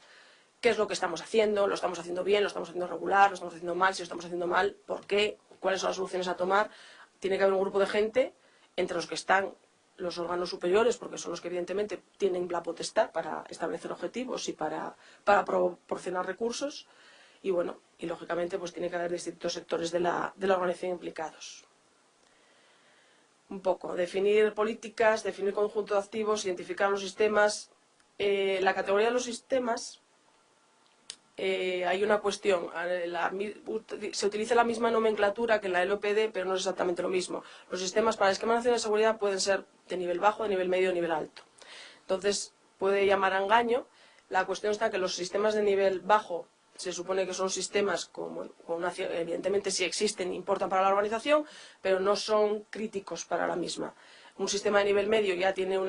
¿Qué es lo que estamos haciendo? ¿Lo estamos haciendo bien? ¿Lo estamos haciendo regular? ¿Lo estamos haciendo mal? Si lo estamos haciendo mal, ¿por qué? ¿Cuáles son las soluciones a tomar? Tiene que haber un grupo de gente entre los que están los órganos superiores, porque son los que evidentemente tienen la potestad para establecer objetivos y para proporcionar recursos. Y bueno, y lógicamente pues tiene que haber distintos sectores de la organización implicados. Un poco, definir políticas, definir conjunto de activos, identificar los sistemas. La categoría de los sistemas, hay una cuestión, se utiliza la misma nomenclatura que en la LOPD, pero no es exactamente lo mismo. Los sistemas para el Esquema Nacional de Seguridad pueden ser de nivel bajo, de nivel medio o de nivel alto. Entonces, puede llamar a engaño. La cuestión está que los sistemas de nivel bajo se supone que son sistemas evidentemente sí existen e importan para la organización, pero no son críticos para la misma. Un sistema de nivel medio ya tiene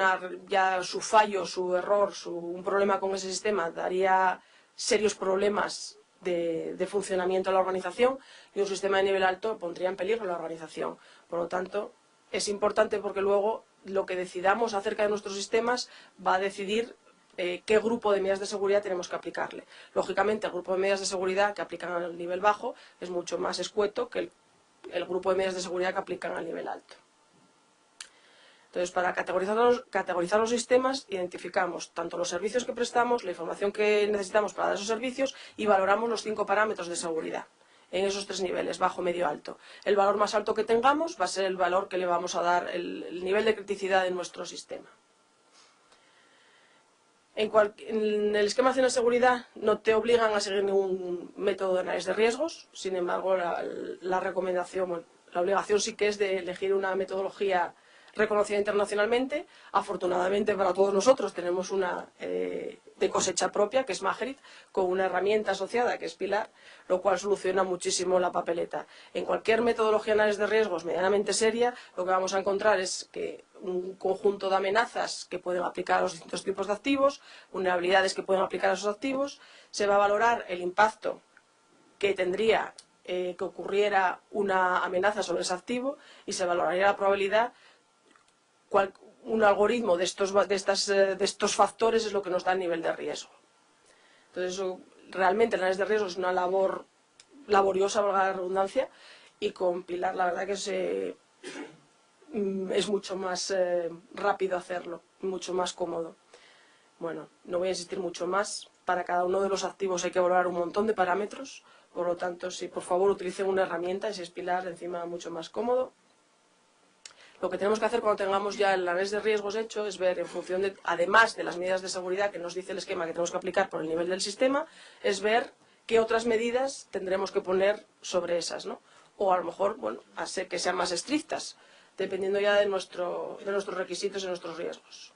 su fallo, su error, un problema con ese sistema daría serios problemas de funcionamiento de la organización, y un sistema de nivel alto pondría en peligro la organización. Por lo tanto, es importante porque luego lo que decidamos acerca de nuestros sistemas va a decidir qué grupo de medidas de seguridad tenemos que aplicarle. Lógicamente, el grupo de medidas de seguridad que aplican al nivel bajo es mucho más escueto que el grupo de medidas de seguridad que aplican al nivel alto. Entonces, para categorizar los sistemas, identificamos tanto los servicios que prestamos, la información que necesitamos para dar esos servicios y valoramos los 5 parámetros de seguridad en esos 3 niveles, bajo, medio, alto. El valor más alto que tengamos va a ser el valor que le vamos a dar, el nivel de criticidad de nuestro sistema. En el Esquema Nacional de Seguridad no te obligan a seguir ningún método de análisis de riesgos. Sin embargo, la recomendación, la obligación sí que es de elegir una metodología reconocida internacionalmente. Afortunadamente para todos nosotros tenemos una de cosecha propia, que es Magerit, con una herramienta asociada que es Pilar, lo cual soluciona muchísimo la papeleta. En cualquier metodología de análisis de riesgos medianamente seria, lo que vamos a encontrar es que un conjunto de amenazas que pueden aplicar a los distintos tipos de activos, vulnerabilidades que pueden aplicar a esos activos, se va a valorar el impacto que tendría que ocurriera una amenaza sobre ese activo y se valoraría la probabilidad. Un algoritmo de estos factores es lo que nos da el nivel de riesgo. Entonces, realmente el análisis de riesgo es una labor laboriosa, valga la redundancia, y con Pilar la verdad que es mucho más rápido hacerlo, mucho más cómodo. Bueno, no voy a insistir mucho más. Para cada uno de los activos hay que valorar un montón de parámetros, por lo tanto, si por favor utilicen una herramienta, si es Pilar, encima mucho más cómodo. Lo que tenemos que hacer cuando tengamos ya el análisis de riesgos hecho es ver, en función de, además de las medidas de seguridad que nos dice el esquema que tenemos que aplicar por el nivel del sistema, es ver qué otras medidas tendremos que poner sobre esas, ¿no? O a lo mejor, bueno, hacer que sean más estrictas, dependiendo ya de nuestros requisitos y nuestros riesgos.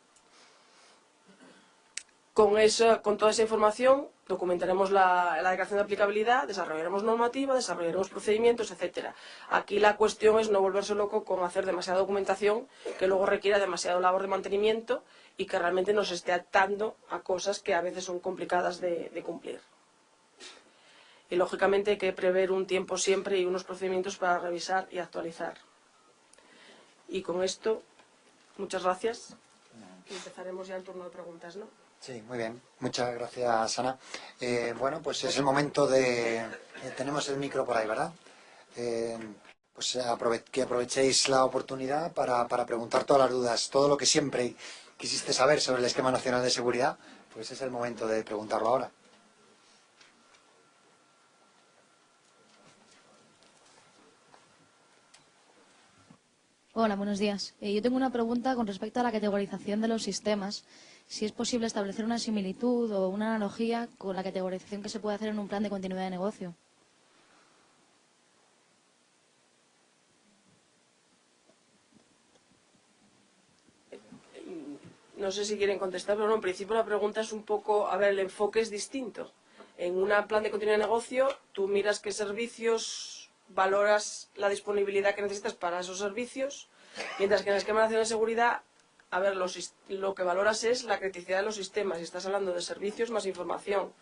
Con toda esa información documentaremos la declaración de aplicabilidad, desarrollaremos normativa, desarrollaremos procedimientos, etc. Aquí la cuestión es no volverse loco con hacer demasiada documentación que luego requiera demasiado labor de mantenimiento y que realmente nos esté atando a cosas que a veces son complicadas de cumplir. Y lógicamente hay que prever un tiempo siempre y unos procedimientos para revisar y actualizar. Y con esto, muchas gracias. Y empezaremos ya el turno de preguntas, ¿no? Sí, muy bien. Muchas gracias, Ana. Bueno, pues es el momento de... tenemos el micro por ahí, ¿verdad? pues que aprovechéis la oportunidad para preguntar todas las dudas, todo lo que siempre quisiste saber sobre el Esquema Nacional de Seguridad, pues es el momento de preguntarlo ahora. Hola, buenos días. Yo tengo una pregunta con respecto a la categorización de los sistemas. Si es posible establecer una similitud o una analogía con la categorización que se puede hacer en un plan de continuidad de negocio. No sé si quieren contestar, pero no, en principio la pregunta es un poco, a ver, el enfoque es distinto. En un plan de continuidad de negocio, tú miras qué servicios, valoras la disponibilidad que necesitas para esos servicios, mientras que en el Esquema Nacional de Seguridad, a ver, lo que valoras es la criticidad de los sistemas, y estás hablando de servicios más información.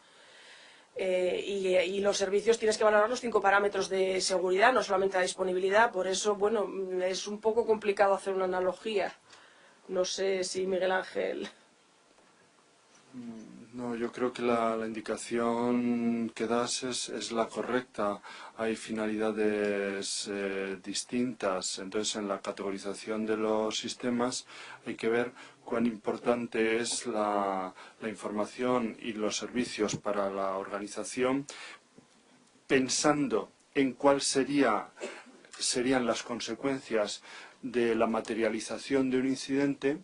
Y los servicios tienes que valorar los 5 parámetros de seguridad, no solamente la disponibilidad, por eso, bueno, es un poco complicado hacer una analogía. No sé si Miguel Ángel... No, yo creo que la indicación que das es la correcta. Hay finalidades distintas, entonces en la categorización de los sistemas hay que ver cuán importante es la información y los servicios para la organización, pensando en cuál serían las consecuencias de la materialización de un incidente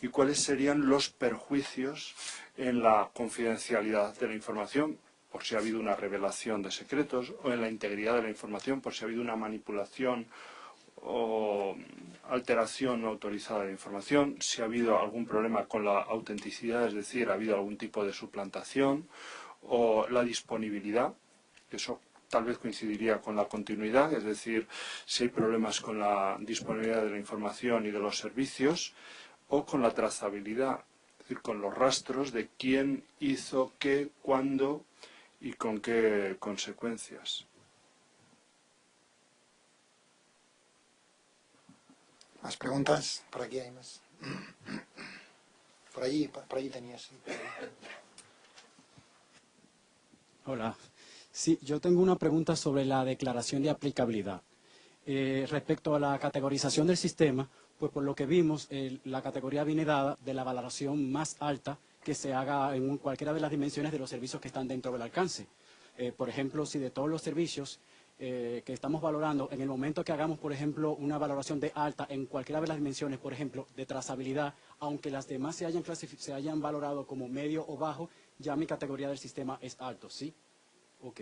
y cuáles serían los perjuicios en la confidencialidad de la información, por si ha habido una revelación de secretos, o en la integridad de la información, por si ha habido una manipulación o alteración no autorizada de la información, si ha habido algún problema con la autenticidad, es decir, ha habido algún tipo de suplantación, o la disponibilidad, eso tal vez coincidiría con la continuidad, es decir, si hay problemas con la disponibilidad de la información y de los servicios, o con la trazabilidad, es decir, con los rastros de quién hizo qué, cuándo y con qué consecuencias. ¿Más preguntas? Por aquí hay más. Por allí tenías. Hola. Sí, yo tengo una pregunta sobre la declaración de aplicabilidad. Respecto a la categorización del sistema, pues por lo que vimos, la categoría viene dada de la valoración más alta que se haga en cualquiera de las dimensiones de los servicios que están dentro del alcance. Por ejemplo, si de todos los servicios que estamos valorando, en el momento que hagamos, por ejemplo, una valoración de alta en cualquiera de las dimensiones, por ejemplo, de trazabilidad, aunque las demás se hayan valorado como medio o bajo, ya mi categoría del sistema es alto, ¿sí? Ok.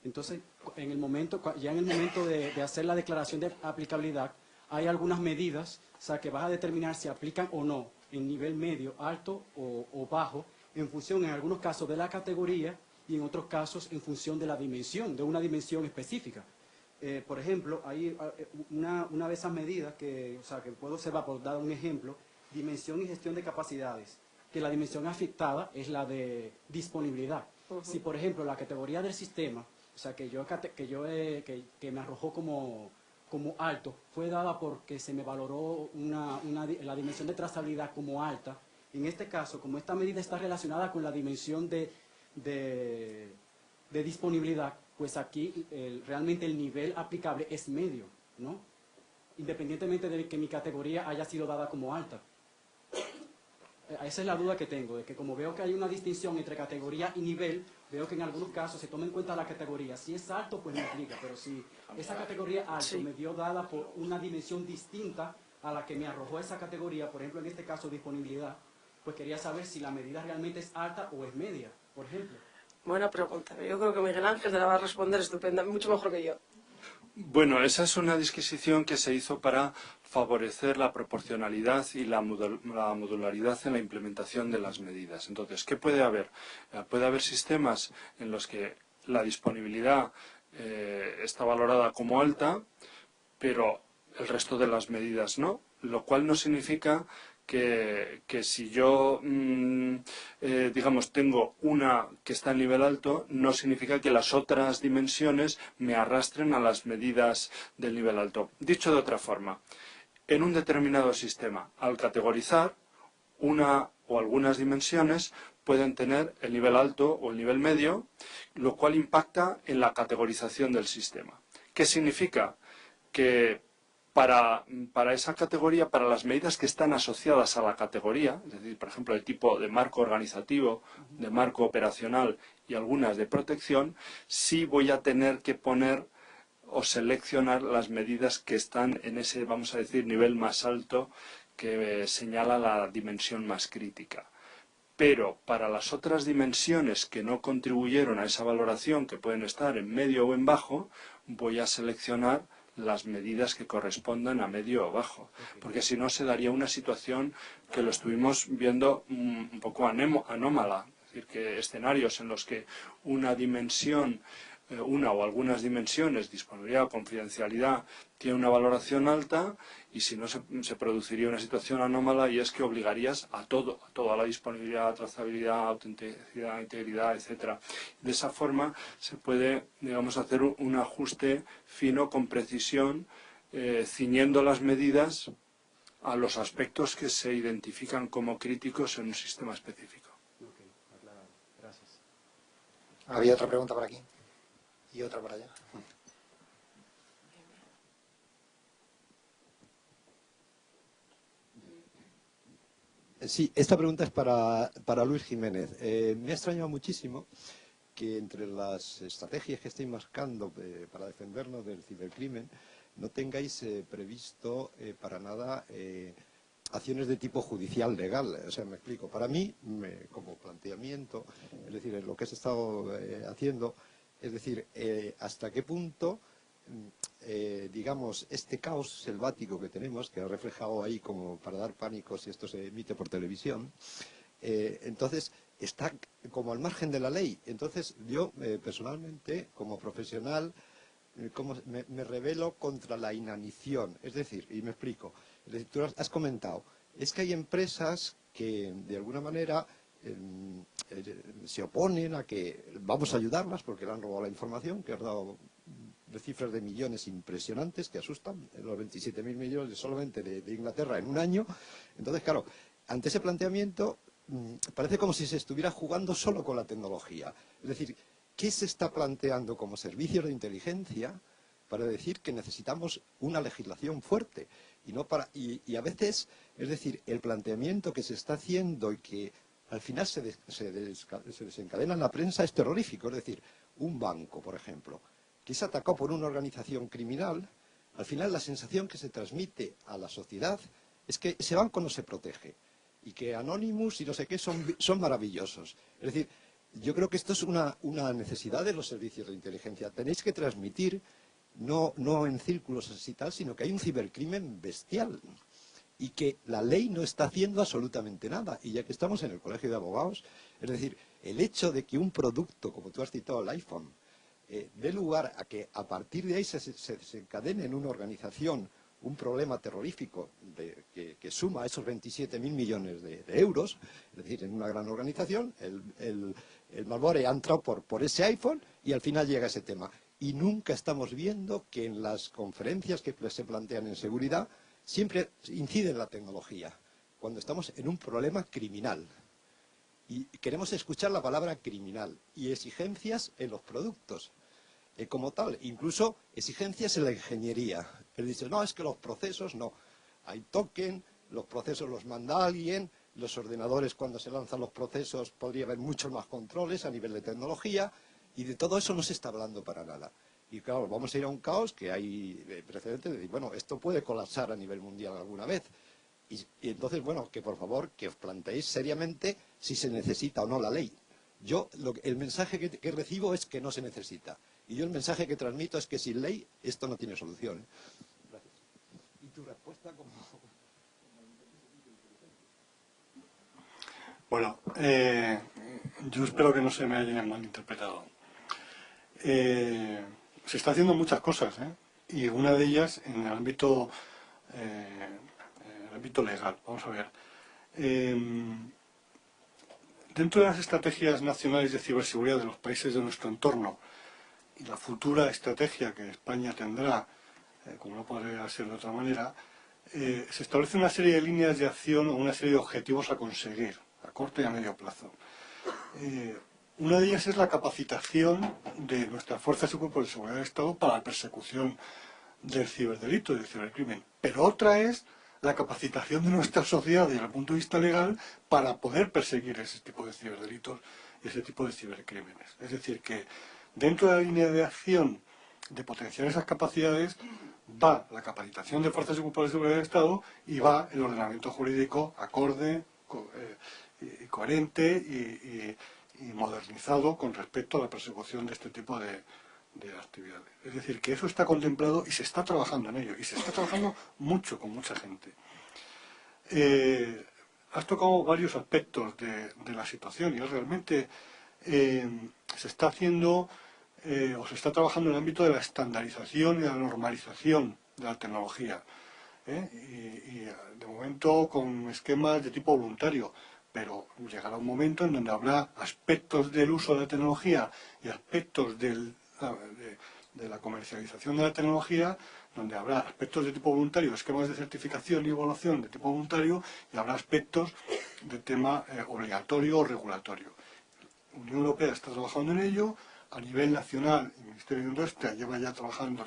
Entonces, ya en el momento de hacer la declaración de aplicabilidad, hay algunas medidas, o sea, que vas a determinar si aplican o no en nivel medio, alto o bajo, en función, en algunos casos, de la categoría y en otros casos en función de la dimensión, de una dimensión específica. Por ejemplo, hay una de esas medidas que puedo observar, por dar un ejemplo, dimensión y gestión de capacidades, que la dimensión afectada es la de disponibilidad. Si, por ejemplo, la categoría del sistema, o sea, que me arrojó como alto, fue dada porque se me valoró la dimensión de trazabilidad como alta, en este caso, como esta medida está relacionada con la dimensión de disponibilidad, pues aquí realmente el nivel aplicable es medio, ¿no? Independientemente de que mi categoría haya sido dada como alta. Esa es la duda que tengo, de que como veo que hay una distinción entre categoría y nivel, veo que en algunos casos se toma en cuenta la categoría. Si es alto, pues me aplica, pero si esa categoría alto me dio dada por una dimensión distinta a la que me arrojó esa categoría, por ejemplo, en este caso disponibilidad, pues quería saber si la medida realmente es alta o es media, por ejemplo. Buena pregunta. Yo creo que Miguel Ángel te la va a responder estupenda, mucho mejor que yo. Bueno, esa es una disquisición que se hizo para favorecer la proporcionalidad y la modularidad en la implementación de las medidas. Entonces, ¿qué puede haber? Puede haber sistemas en los que la disponibilidad está valorada como alta, pero el resto de las medidas no, lo cual no significa que si yo, digamos, tengo una que está en nivel alto, no significa que las otras dimensiones me arrastren a las medidas del nivel alto. Dicho de otra forma, en un determinado sistema, al categorizar, una o algunas dimensiones pueden tener el nivel alto o el nivel medio, lo cual impacta en la categorización del sistema. ¿Qué significa? que para esa categoría, para las medidas que están asociadas a la categoría, es decir, por ejemplo, el tipo de marco organizativo, de marco operacional y algunas de protección, sí voy a tener que poner o seleccionar las medidas que están en ese, vamos a decir, nivel más alto que señala la dimensión más crítica. Pero para las otras dimensiones que no contribuyeron a esa valoración, que pueden estar en medio o en bajo, voy a seleccionar las medidas que correspondan a medio o bajo, porque si no se daría una situación que lo estuvimos viendo un poco anómala, es decir, que escenarios en los que una dimensión, una o algunas dimensiones, disponibilidad o confidencialidad, tiene una valoración alta, y si no se produciría una situación anómala, y es que obligarías a toda la disponibilidad, trazabilidad, autenticidad, integridad, etcétera. De esa forma se puede, digamos, hacer un ajuste fino con precisión, ciñendo las medidas a los aspectos que se identifican como críticos en un sistema específico. Gracias. Había otra pregunta por aquí y otra por allá. Sí, esta pregunta es para Luis Jiménez. Me ha extrañado muchísimo que entre las estrategias que estáis marcando para defendernos del cibercrimen no tengáis previsto para nada acciones de tipo judicial legal. O sea, me explico. Para mí, como planteamiento, es decir, lo que has estado haciendo, es decir, hasta qué punto, digamos, este caos selvático que tenemos, que ha reflejado ahí como para dar pánico si esto se emite por televisión, entonces está como al margen de la ley. Entonces yo personalmente, como profesional, me rebelo contra la inanición. Es decir, y me explico, es decir, tú has comentado, es que hay empresas que de alguna manera se oponen a que vamos a ayudarlas porque le han robado la información, que has dado de cifras de millones impresionantes que asustan, los 27.000 millones solamente de Inglaterra en un año. Entonces, claro, ante ese planteamiento parece como si se estuviera jugando solo con la tecnología. Es decir, ¿qué se está planteando como servicios de inteligencia para decir que necesitamos una legislación fuerte? Y a veces, es decir, el planteamiento que se está haciendo y que al final se desencadena en la prensa es terrorífico. Es decir, un banco, por ejemplo, que es atacado por una organización criminal, al final la sensación que se transmite a la sociedad es que ese banco no se protege y que Anonymous y no sé qué son maravillosos. Es decir, yo creo que esto es una necesidad de los servicios de inteligencia. Tenéis que transmitir, no en círculos así tal, sino que hay un cibercrimen bestial y que la ley no está haciendo absolutamente nada. Y ya que estamos en el Colegio de Abogados, es decir, el hecho de que un producto, como tú has citado, el iPhone, dé lugar a que a partir de ahí se desencadene en una organización un problema terrorífico que suma esos 27.000 millones de euros, es decir, en una gran organización, el malware ha entrado por ese iPhone y al final llega ese tema. Y nunca estamos viendo que en las conferencias que se plantean en seguridad siempre incide en la tecnología, cuando estamos en un problema criminal. Y queremos escuchar la palabra criminal y exigencias en los productos como tal, incluso exigencias en la ingeniería. Él dice, no, es que los procesos no. Hay token, los procesos los manda alguien, los ordenadores cuando se lanzan los procesos podría haber muchos más controles a nivel de tecnología, y de todo eso no se está hablando para nada. Y claro, vamos a ir a un caos que hay precedentes de decir, bueno, esto puede colapsar a nivel mundial alguna vez. Y entonces, bueno, que por favor, que os planteéis seriamente si se necesita o no la ley. Yo, el mensaje que recibo es que no se necesita. Y yo el mensaje que transmito es que sin ley esto no tiene solución. Gracias. ¿Y tu respuesta como...? Bueno, yo espero que no se me hayan malinterpretado. Se está haciendo muchas cosas, y una de ellas en el ámbito legal. Vamos a ver. Dentro de las estrategias nacionales de ciberseguridad de los países de nuestro entorno y la futura estrategia que España tendrá, como no podría ser de otra manera, se establece una serie de líneas de acción o una serie de objetivos a conseguir, a corto y a medio plazo. Una de ellas es la capacitación de nuestras fuerzas y cuerpos de seguridad del Estado para la persecución del ciberdelito y del cibercrimen. Pero otra es la capacitación de nuestra sociedad desde el punto de vista legal para poder perseguir ese tipo de ciberdelitos y ese tipo de cibercrímenes. Es decir, que dentro de la línea de acción de potenciar esas capacidades va la capacitación de fuerzas y cuerpos de seguridad del Estado y va el ordenamiento jurídico acorde, y coherente y modernizado con respecto a la persecución de este tipo de actividades. Es decir, que eso está contemplado y se está trabajando en ello, y se está trabajando mucho con mucha gente. Has tocado varios aspectos de la situación y realmente se está haciendo o se está trabajando en el ámbito de la estandarización y la normalización de la tecnología. Y de momento con esquemas de tipo voluntario, pero llegará un momento en donde habrá aspectos del uso de la tecnología y aspectos de la comercialización de la tecnología, donde habrá aspectos de tipo voluntario, esquemas de certificación y evaluación de tipo voluntario, y habrá aspectos de tema obligatorio o regulatorio. La Unión Europea está trabajando en ello, a nivel nacional el Ministerio de Industria lleva ya trabajando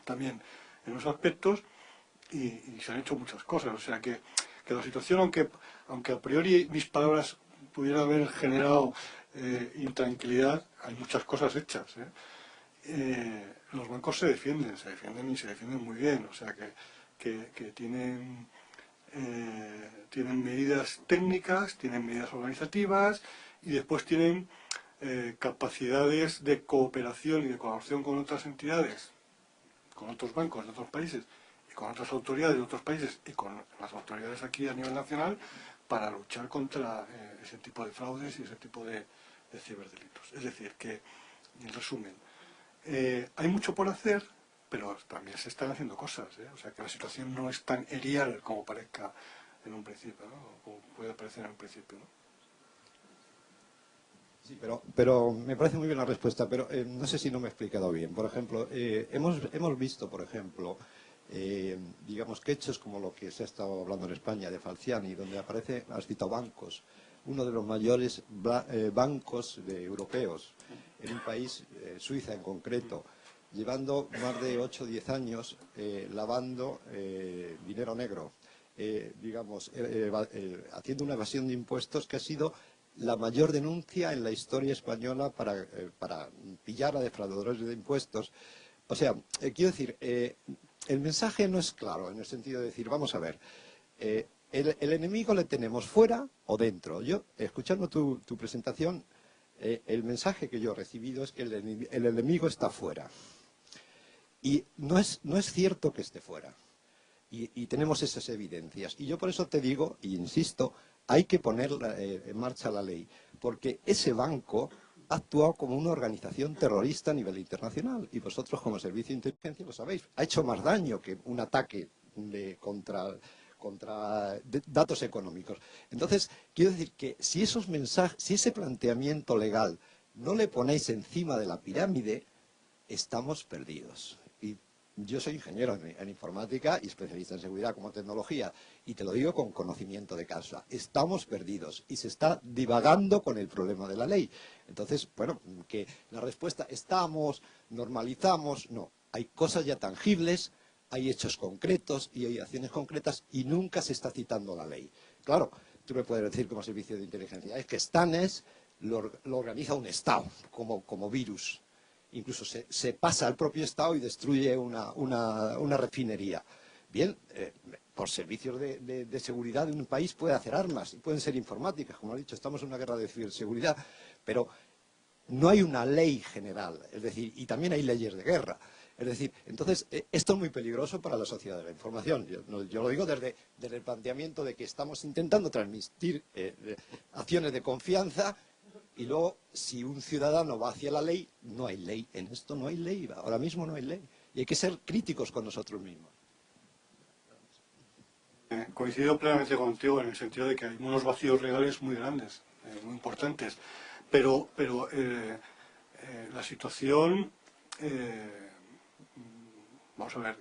también en los aspectos y se han hecho muchas cosas. O sea que la situación, aunque a priori mis palabras pudieran haber generado intranquilidad, hay muchas cosas hechas. Los bancos se defienden y se defienden muy bien. O sea que tienen medidas técnicas, tienen medidas organizativas y después tienen capacidades de cooperación y de colaboración con otras entidades, con otros bancos de otros países y con otras autoridades de otros países y con las autoridades aquí a nivel nacional para luchar contra ese tipo de fraudes y ese tipo de ciberdelitos. Es decir, que, en resumen, hay mucho por hacer, pero también se están haciendo cosas. O sea, que la situación no es tan erial como parezca en un principio, ¿no? O como puede parecer en un principio, ¿no? Sí, pero me parece muy bien la respuesta, pero no sé si no me he explicado bien. Por ejemplo, hemos visto, por ejemplo, digamos que hechos como lo que se ha estado hablando en España de Falciani, donde aparece, has citado bancos, uno de los mayores bancos europeos, en un país, Suiza en concreto, llevando más de 8 o 10 años lavando dinero negro, digamos, haciendo una evasión de impuestos que ha sido la mayor denuncia en la historia española para pillar a defraudadores de impuestos. O sea, quiero decir, el mensaje no es claro en el sentido de decir, vamos a ver, el enemigo le tenemos fuera o dentro. Yo, escuchando tu presentación, el mensaje que yo he recibido es que el enemigo está fuera. Y no es cierto que esté fuera. Y tenemos esas evidencias. Y yo por eso te digo, e insisto, hay que poner en marcha la ley, porque ese banco ha actuado como una organización terrorista a nivel internacional, y vosotros como servicio de inteligencia lo sabéis, ha hecho más daño que un ataque contra datos económicos. Entonces, quiero decir que si esos mensajes, si ese planteamiento legal no le ponéis encima de la pirámide, estamos perdidos. Y yo soy ingeniero en informática y especialista en seguridad como tecnología, y te lo digo con conocimiento de causa. Estamos perdidos y se está divagando con el problema de la ley. Entonces, bueno, que la respuesta estamos, normalizamos, no. Hay cosas ya tangibles, hay hechos concretos y hay acciones concretas y nunca se está citando la ley. Claro, tú me puedes decir como servicio de inteligencia, es que Stanes lo organiza un Estado como virus. Incluso se pasa al propio Estado y destruye una refinería. Bien, por servicios de seguridad de un país puede hacer armas y pueden ser informáticas, como ha dicho, estamos en una guerra de ciberseguridad, pero no hay una ley general, es decir, y también hay leyes de guerra. Es decir, entonces, esto es muy peligroso para la sociedad de la información. Yo lo digo desde el planteamiento de que estamos intentando transmitir acciones de confianza. Y luego, si un ciudadano va hacia la ley, no hay ley. En esto no hay ley. Ahora mismo no hay ley. Y hay que ser críticos con nosotros mismos. Coincido plenamente contigo en el sentido de que hay unos vacíos legales muy grandes, muy importantes. Pero la situación... vamos a ver.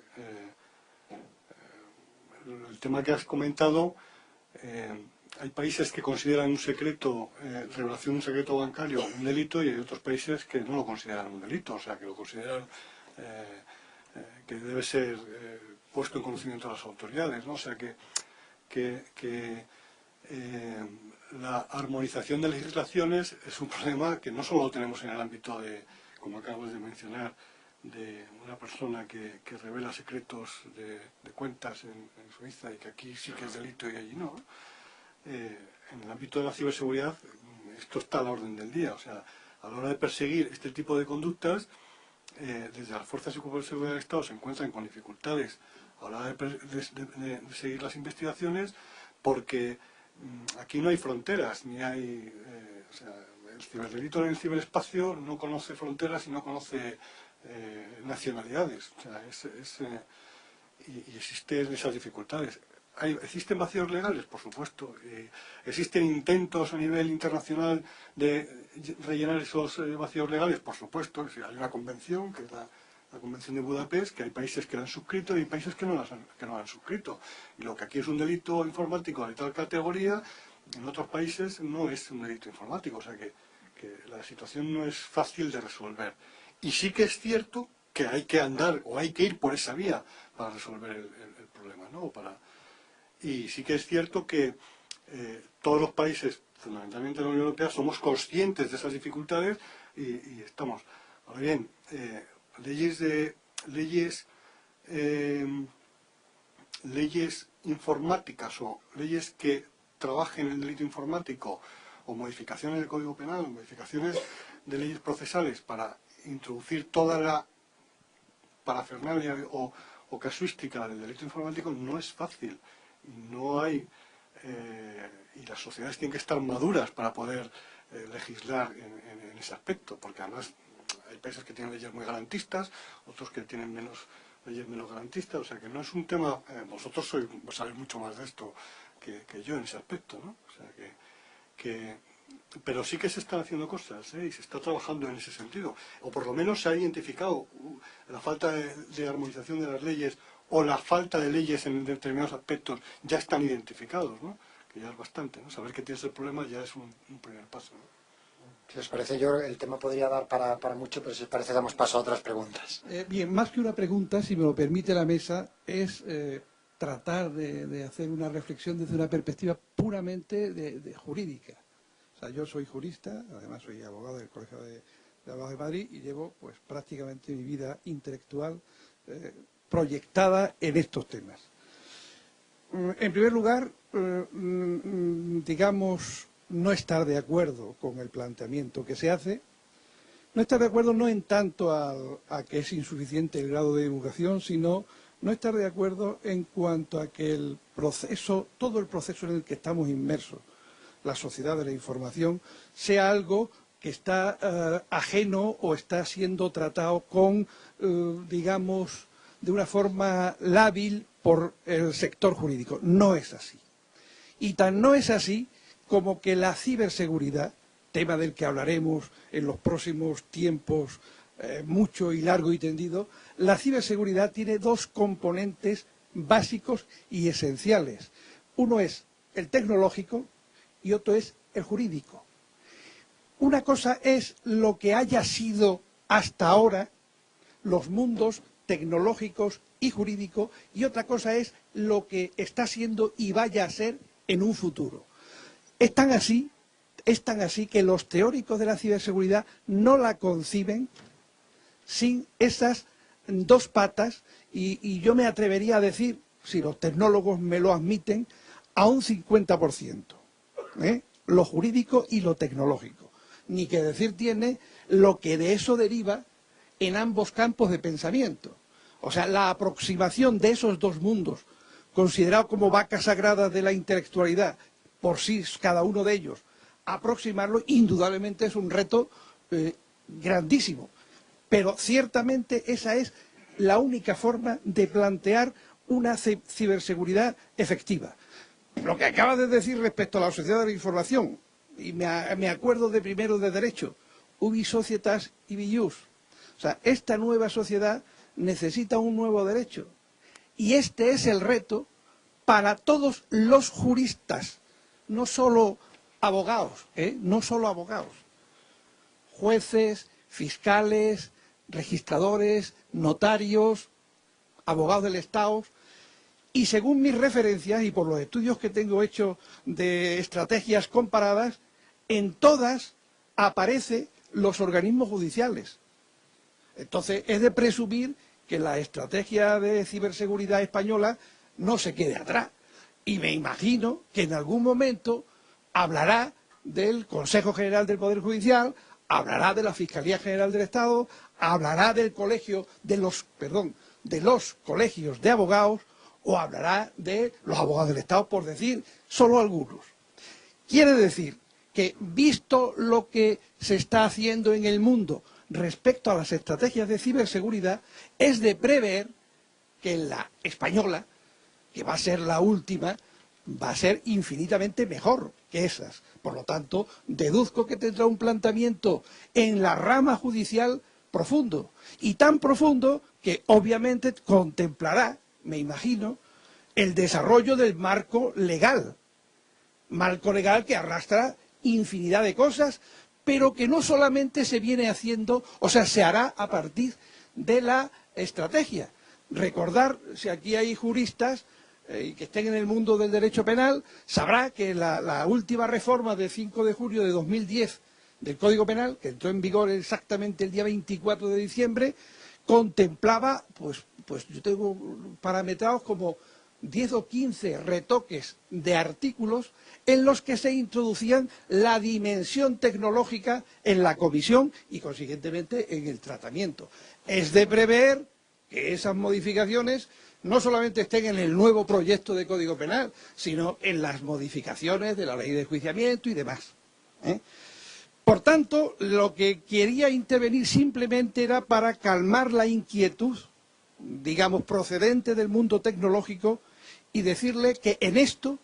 El tema que has comentado... hay países que consideran un secreto, revelación de un secreto bancario un delito, y hay otros países que no lo consideran un delito, o sea, que lo consideran debe ser puesto en conocimiento de las autoridades, ¿no? O sea la armonización de legislaciones es un problema que no solo lo tenemos en el ámbito de, como acabas de mencionar, de una persona que revela secretos de cuentas en Suiza y que aquí sí que es delito y allí no. En el ámbito de la ciberseguridad esto está a la orden del día. O sea, a la hora de perseguir este tipo de conductas, desde las fuerzas y cuerpos de seguridad del Estado se encuentran con dificultades a la hora de seguir las investigaciones, porque aquí no hay fronteras, ni hay... o sea, el ciberdelito en el ciberespacio no conoce fronteras y no conoce nacionalidades. O sea, y existen esas dificultades. ¿Existen vacíos legales? Por supuesto. ¿Existen intentos a nivel internacional de rellenar esos vacíos legales? Por supuesto. Hay una convención, que es la Convención de Budapest, que hay países que la han suscrito y hay países que no la han suscrito. Y lo que aquí es un delito informático de tal categoría, en otros países no es un delito informático. O sea que la situación no es fácil de resolver. Y sí que es cierto que hay que andar o hay que ir por esa vía para resolver el problema, ¿no? Y sí que es cierto que todos los países, fundamentalmente la Unión Europea, somos conscientes de esas dificultades y estamos. Ahora bien, leyes informáticas o leyes que trabajen en el delito informático o modificaciones del Código Penal o modificaciones de leyes procesales para introducir toda la parafernalia o casuística del delito informático no es fácil. No hay, y las sociedades tienen que estar maduras para poder legislar en ese aspecto, porque además hay países que tienen leyes muy garantistas, otros que tienen leyes menos garantistas, o sea que no es un tema, vosotros sabéis mucho más de esto que yo en ese aspecto, ¿no? O sea pero sí que se están haciendo cosas, y se está trabajando en ese sentido, o por lo menos se ha identificado la falta de armonización de las leyes o la falta de leyes en determinados aspectos ya están identificados, ¿no? Que ya es bastante, ¿no? Saber que tienes el problema ya es un primer paso, ¿no? Si os parece, el tema podría dar para mucho, pero si os parece damos paso a otras preguntas. Bien, más que una pregunta, si me lo permite la mesa, es tratar de hacer una reflexión desde una perspectiva puramente de jurídica. O sea, yo soy jurista, además soy abogado del Colegio de Abogados de Madrid y llevo pues prácticamente mi vida intelectual proyectada en estos temas. En primer lugar, digamos, no estar de acuerdo con el planteamiento que se hace, no estar de acuerdo no en tanto a que es insuficiente el grado de divulgación, sino no estar de acuerdo en cuanto a que el proceso, todo el proceso en el que estamos inmersos, la sociedad de la información, sea algo que está ajeno o está siendo tratado con, digamos, de una forma lábil por el sector jurídico. No es así. Y tan no es así como que la ciberseguridad, tema del que hablaremos en los próximos tiempos mucho y largo y tendido, la ciberseguridad tiene dos componentes básicos y esenciales. Uno es el tecnológico y otro es el jurídico. Una cosa es lo que haya sido hasta ahora los mundos tecnológicos y jurídicos y otra cosa es lo que está siendo y vaya a ser en un futuro. Es tan así que los teóricos de la ciberseguridad no la conciben sin esas dos patas y yo me atrevería a decir, si los tecnólogos me lo admiten, a un 50%. Lo jurídico y lo tecnológico. Ni que decir tiene lo que de eso deriva en ambos campos de pensamiento. O sea, la aproximación de esos dos mundos, considerados como vacas sagradas de la intelectualidad, por sí cada uno de ellos, aproximarlo indudablemente es un reto grandísimo. Pero ciertamente esa es la única forma de plantear una ciberseguridad efectiva. Lo que acabas de decir respecto a la sociedad de la información, y me acuerdo de primero de Derecho, ubi societas ibi ius. O sea, esta nueva sociedad necesita un nuevo derecho. Y este es el reto para todos los juristas, no solo abogados, no solo abogados, jueces, fiscales, registradores, notarios, abogados del Estado, y según mis referencias y por los estudios que tengo hechos de estrategias comparadas, en todas aparecen los organismos judiciales. Entonces, es de presumir que la estrategia de ciberseguridad española no se quede atrás. Y me imagino que en algún momento hablará del Consejo General del Poder Judicial, hablará de la Fiscalía General del Estado, hablará del colegio de los colegios de abogados, o hablará de los abogados del Estado, por decir solo algunos. Quiere decir que, visto lo que se está haciendo en el mundo respecto a las estrategias de ciberseguridad, es de prever que la española, que va a ser la última, va a ser infinitamente mejor que esas. Por lo tanto, deduzco que tendrá un planteamiento en la rama judicial profundo, y tan profundo que obviamente contemplará, me imagino, el desarrollo del marco legal que arrastra infinidad de cosas, pero que no solamente se viene haciendo, o sea, se hará a partir de la estrategia. Recordar, si aquí hay juristas y que estén en el mundo del derecho penal, sabrá que la última reforma del 5 de julio de 2010 del Código Penal, que entró en vigor exactamente el día 24 de diciembre, contemplaba, pues yo tengo parametrados como 10 o 15 retoques de artículos en los que se introducían la dimensión tecnológica en la comisión y, consiguientemente, en el tratamiento. Es de prever que esas modificaciones no solamente estén en el nuevo proyecto de Código Penal, sino en las modificaciones de la ley de enjuiciamiento y demás. Por tanto, lo que quería intervenir simplemente era para calmar la inquietud, digamos, procedente del mundo tecnológico, y decirle que en esto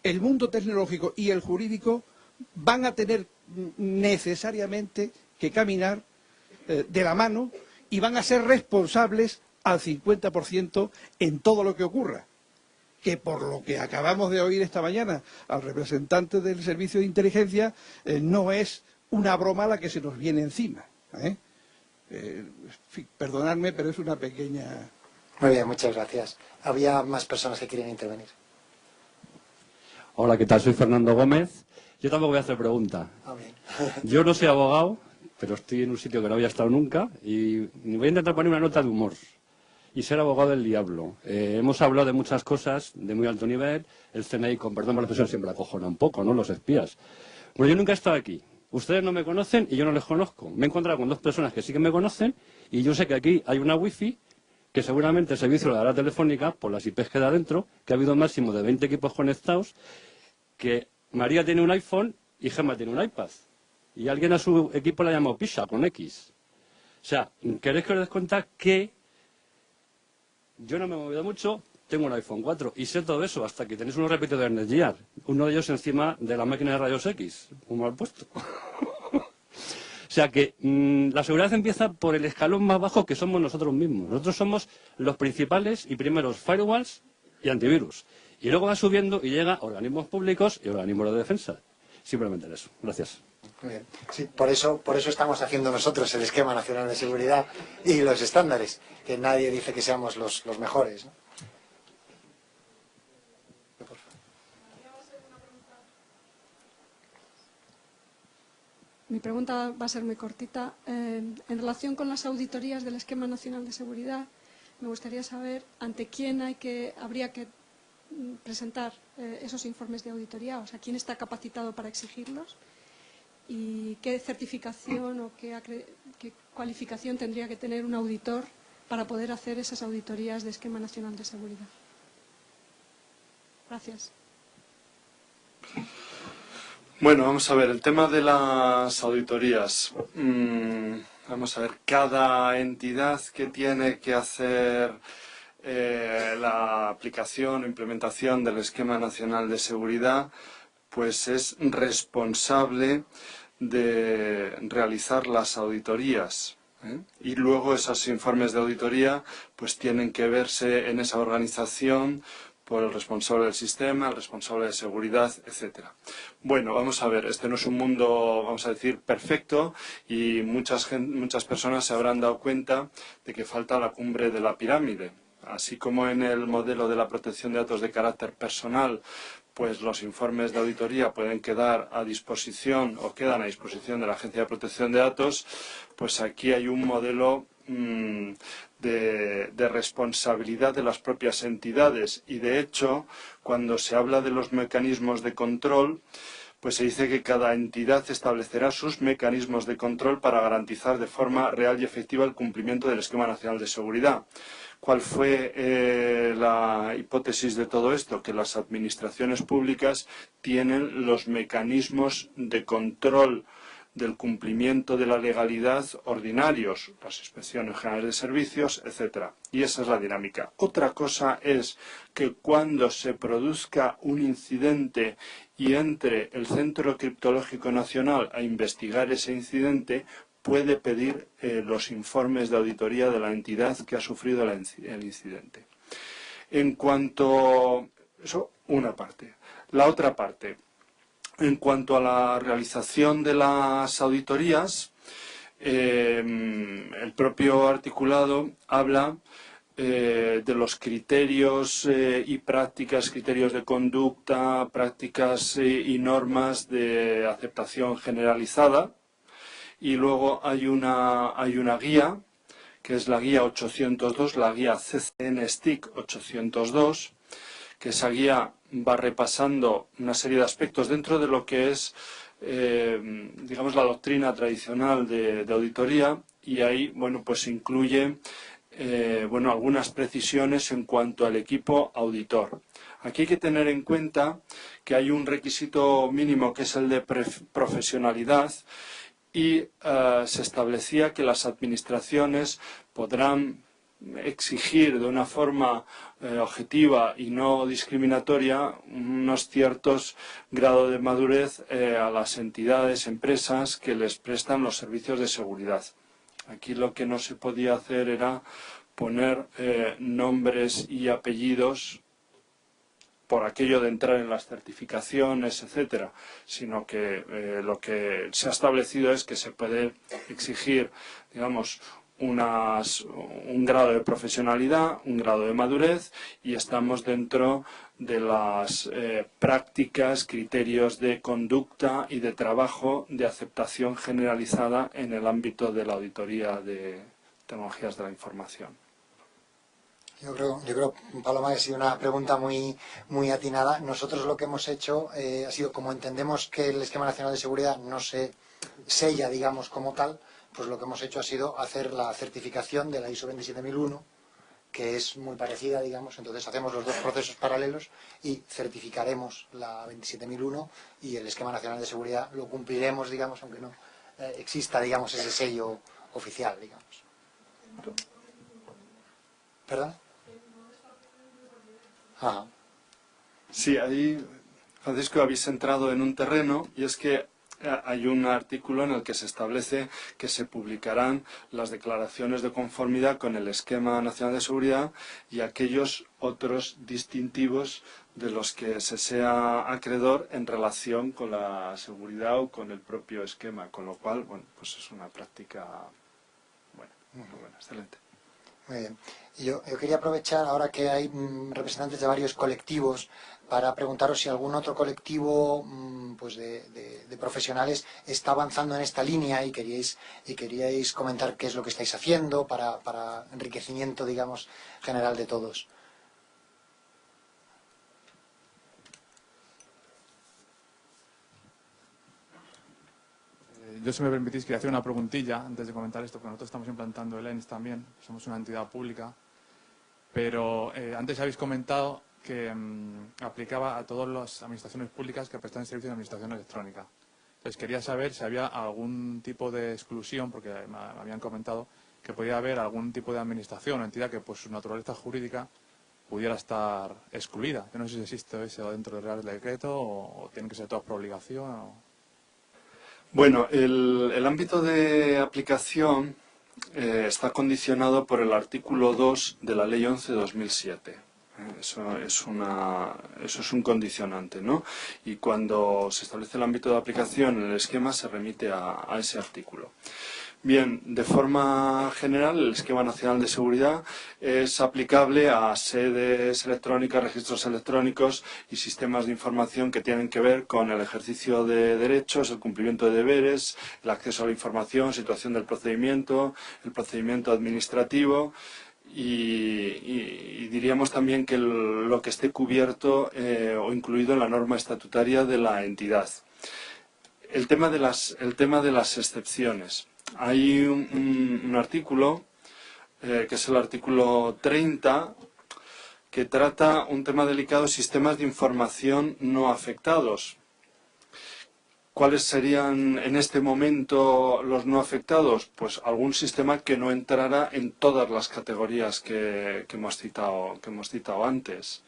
el mundo tecnológico y el jurídico van a tener necesariamente que caminar de la mano y van a ser responsables al 50% en todo lo que ocurra. Que por lo que acabamos de oír esta mañana al representante del Servicio de Inteligencia, no es una broma la que se nos viene encima. Perdonadme, pero es una pequeña... Muy bien, muchas gracias. Había más personas que querían intervenir. Hola, ¿qué tal? Soy Fernando Gómez. Yo tampoco voy a hacer pregunta. Yo no soy abogado, pero estoy en un sitio que no había estado nunca y voy a intentar poner una nota de humor y ser abogado del diablo. Hemos hablado de muchas cosas de muy alto nivel. El CNI, con perdón por la expresión, siempre acojona un poco, ¿no? Los espías. Bueno, yo nunca he estado aquí. Ustedes no me conocen y yo no les conozco. Me he encontrado con dos personas que sí que me conocen y yo sé que aquí hay una wifi que seguramente el servicio lo dará Telefónica por las IPs que da dentro, que ha habido un máximo de 20 equipos conectados, que María tiene un iPhone y Gemma tiene un iPad. Y alguien a su equipo la ha llamado Pisha, con X. O sea, ¿queréis que os des cuenta que yo no me he movido mucho? Tengo un iPhone 4 y sé todo eso, hasta que tenéis unos repetidores NetGear, uno de ellos encima de la máquina de rayos X, un mal puesto. O sea que la seguridad empieza por el escalón más bajo, que somos nosotros mismos. Nosotros somos los principales y primeros firewalls y antivirus. Y luego va subiendo y llega a organismos públicos y organismos de defensa. Simplemente eso. Gracias. Muy bien. Sí, por eso estamos haciendo nosotros el Esquema Nacional de Seguridad y los estándares, que nadie dice que seamos los mejores, ¿no? Mi pregunta va a ser muy cortita. En relación con las auditorías del Esquema Nacional de Seguridad, me gustaría saber ante quién habría que presentar esos informes de auditoría, o sea, quién está capacitado para exigirlos y qué certificación o qué cualificación tendría que tener un auditor para poder hacer esas auditorías de Esquema Nacional de Seguridad. Gracias. Bueno, vamos a ver, el tema de las auditorías. Vamos a ver, cada entidad que tiene que hacer la aplicación o implementación del Esquema Nacional de Seguridad, pues es responsable de realizar las auditorías. Y luego esos informes de auditoría pues tienen que verse en esa organización por el responsable del sistema, el responsable de seguridad, etcétera. Bueno, vamos a ver, este no es un mundo, vamos a decir, perfecto y muchas personas se habrán dado cuenta de que falta la cumbre de la pirámide. así como en el modelo de la protección de datos de carácter personal, pues los informes de auditoría pueden quedar a disposición o quedan a disposición de la Agencia de Protección de Datos, pues aquí hay un modelo de responsabilidad de las propias entidades y, de hecho, cuando se habla de los mecanismos de control, pues se dice que cada entidad establecerá sus mecanismos de control para garantizar de forma real y efectiva el cumplimiento del Esquema Nacional de Seguridad. ¿Cuál fue la hipótesis de todo esto? Que las administraciones públicas tienen los mecanismos de control del cumplimiento de la legalidad ordinarios, las inspecciones generales de servicios, etc. Y esa es la dinámica. Otra cosa es que cuando se produzca un incidente y entre el Centro Criptológico Nacional a investigar ese incidente, puede pedir los informes de auditoría de la entidad que ha sufrido el incidente. En cuanto... Eso, una parte. La otra parte, en cuanto a la realización de las auditorías, el propio articulado habla de los criterios y prácticas, criterios de conducta, prácticas y normas de aceptación generalizada. Y luego hay una guía, que es la guía 802, la guía CCN-STIC 802, que esa guía va repasando una serie de aspectos dentro de lo que es, digamos, la doctrina tradicional de auditoría, y ahí, bueno, pues incluye, algunas precisiones en cuanto al equipo auditor. Aquí hay que tener en cuenta que hay un requisito mínimo que es el de profesionalidad, y se establecía que las administraciones podrán exigir de una forma objetiva y no discriminatoria unos ciertos grados de madurez a las entidades, empresas que les prestan los servicios de seguridad. Aquí lo que no se podía hacer era poner nombres y apellidos por aquello de entrar en las certificaciones, etcétera, sino que lo que se ha establecido es que se puede exigir, digamos, un grado de profesionalidad, un grado de madurez, y estamos dentro de las prácticas, criterios de conducta y de trabajo de aceptación generalizada en el ámbito de la auditoría de tecnologías de la información. Yo creo, Paloma, que ha sido una pregunta muy atinada. Nosotros lo que hemos hecho ha sido, como entendemos que el Esquema Nacional de Seguridad no se sella, digamos, como tal, pues lo que hemos hecho ha sido hacer la certificación de la ISO 27001, que es muy parecida, digamos. Entonces hacemos los dos procesos paralelos y certificaremos la 27001 y el Esquema Nacional de Seguridad lo cumpliremos, digamos, aunque no exista, digamos, ese sello oficial, digamos. ¿Perdón? Ajá. Sí, ahí, Francisco, habéis entrado en un terreno, y es que hay un artículo en el que se establece que se publicarán las declaraciones de conformidad con el Esquema Nacional de Seguridad y aquellos otros distintivos de los que se sea acreedor en relación con la seguridad o con el propio esquema, con lo cual, bueno, pues es una práctica buena, muy buena, excelente. Muy bien. Yo quería aprovechar, ahora que hay representantes de varios colectivos, para preguntaros si algún otro colectivo pues de profesionales está avanzando en esta línea y queríais comentar qué es lo que estáis haciendo para enriquecimiento, digamos, general de todos. Yo, si me permitís, quería hacer una preguntilla antes de comentar esto, porque nosotros estamos implantando el ENS también, somos una entidad pública, pero antes habéis comentado que aplicaba a todas las administraciones públicas que prestan servicios de administración electrónica. Entonces quería saber si había algún tipo de exclusión, porque me habían comentado que podía haber algún tipo de administración o entidad que por su naturaleza jurídica pudiera estar excluida. Yo no sé si existe eso dentro del Real Decreto o tiene que ser todo por obligación. Bueno, el ámbito de aplicación está condicionado por el artículo 2 de la Ley 11/2007. Eso es un condicionante, ¿no? Y cuando se establece el ámbito de aplicación en el esquema se remite a ese artículo. Bien, de forma general, el Esquema Nacional de Seguridad es aplicable a sedes electrónicas, registros electrónicos y sistemas de información que tienen que ver con el ejercicio de derechos, el cumplimiento de deberes, el acceso a la información, situación del procedimiento, el procedimiento administrativo y diríamos también que lo que esté cubierto o incluido en la norma estatutaria de la entidad. El tema de las excepciones. Hay un artículo, que es el artículo 30, que trata un tema delicado, sistemas de información no afectados. ¿Cuáles serían en este momento los no afectados? Pues algún sistema que no entrara en todas las categorías que hemos citado antes.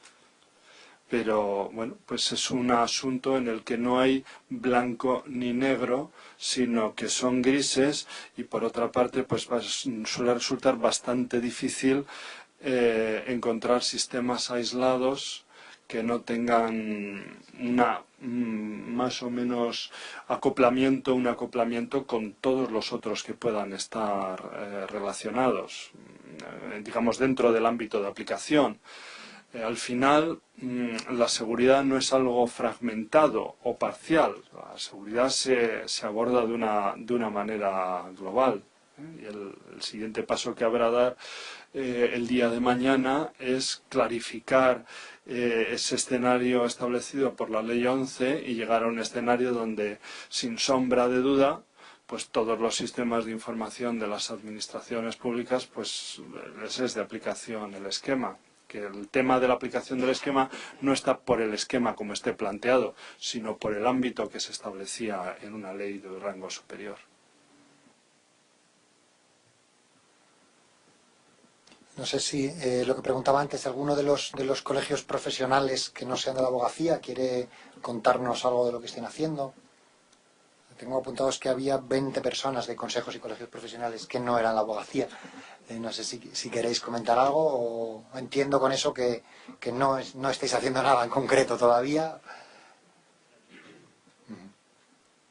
Pero bueno, pues es un asunto en el que no hay blanco ni negro, sino que son grises y por otra parte pues suele resultar bastante difícil encontrar sistemas aislados que no tengan más o menos un acoplamiento con todos los otros que puedan estar relacionados, digamos dentro del ámbito de aplicación. Al final, la seguridad no es algo fragmentado o parcial. La seguridad se aborda de una manera global. Y el siguiente paso que habrá dar el día de mañana es clarificar ese escenario establecido por la Ley 11 y llegar a un escenario donde, sin sombra de duda, pues todos los sistemas de información de las administraciones públicas, pues les es de aplicación el esquema. Que el tema de la aplicación del esquema no está por el esquema como esté planteado, sino por el ámbito que se establecía en una ley de rango superior. No sé si lo que preguntaba antes, alguno de los colegios profesionales que no sean de la abogacía quiere contarnos algo de lo que estén haciendo. Tengo apuntados que había 20 personas de consejos y colegios profesionales que no eran la abogacía. No sé si queréis comentar algo o entiendo con eso que no estáis haciendo nada en concreto todavía.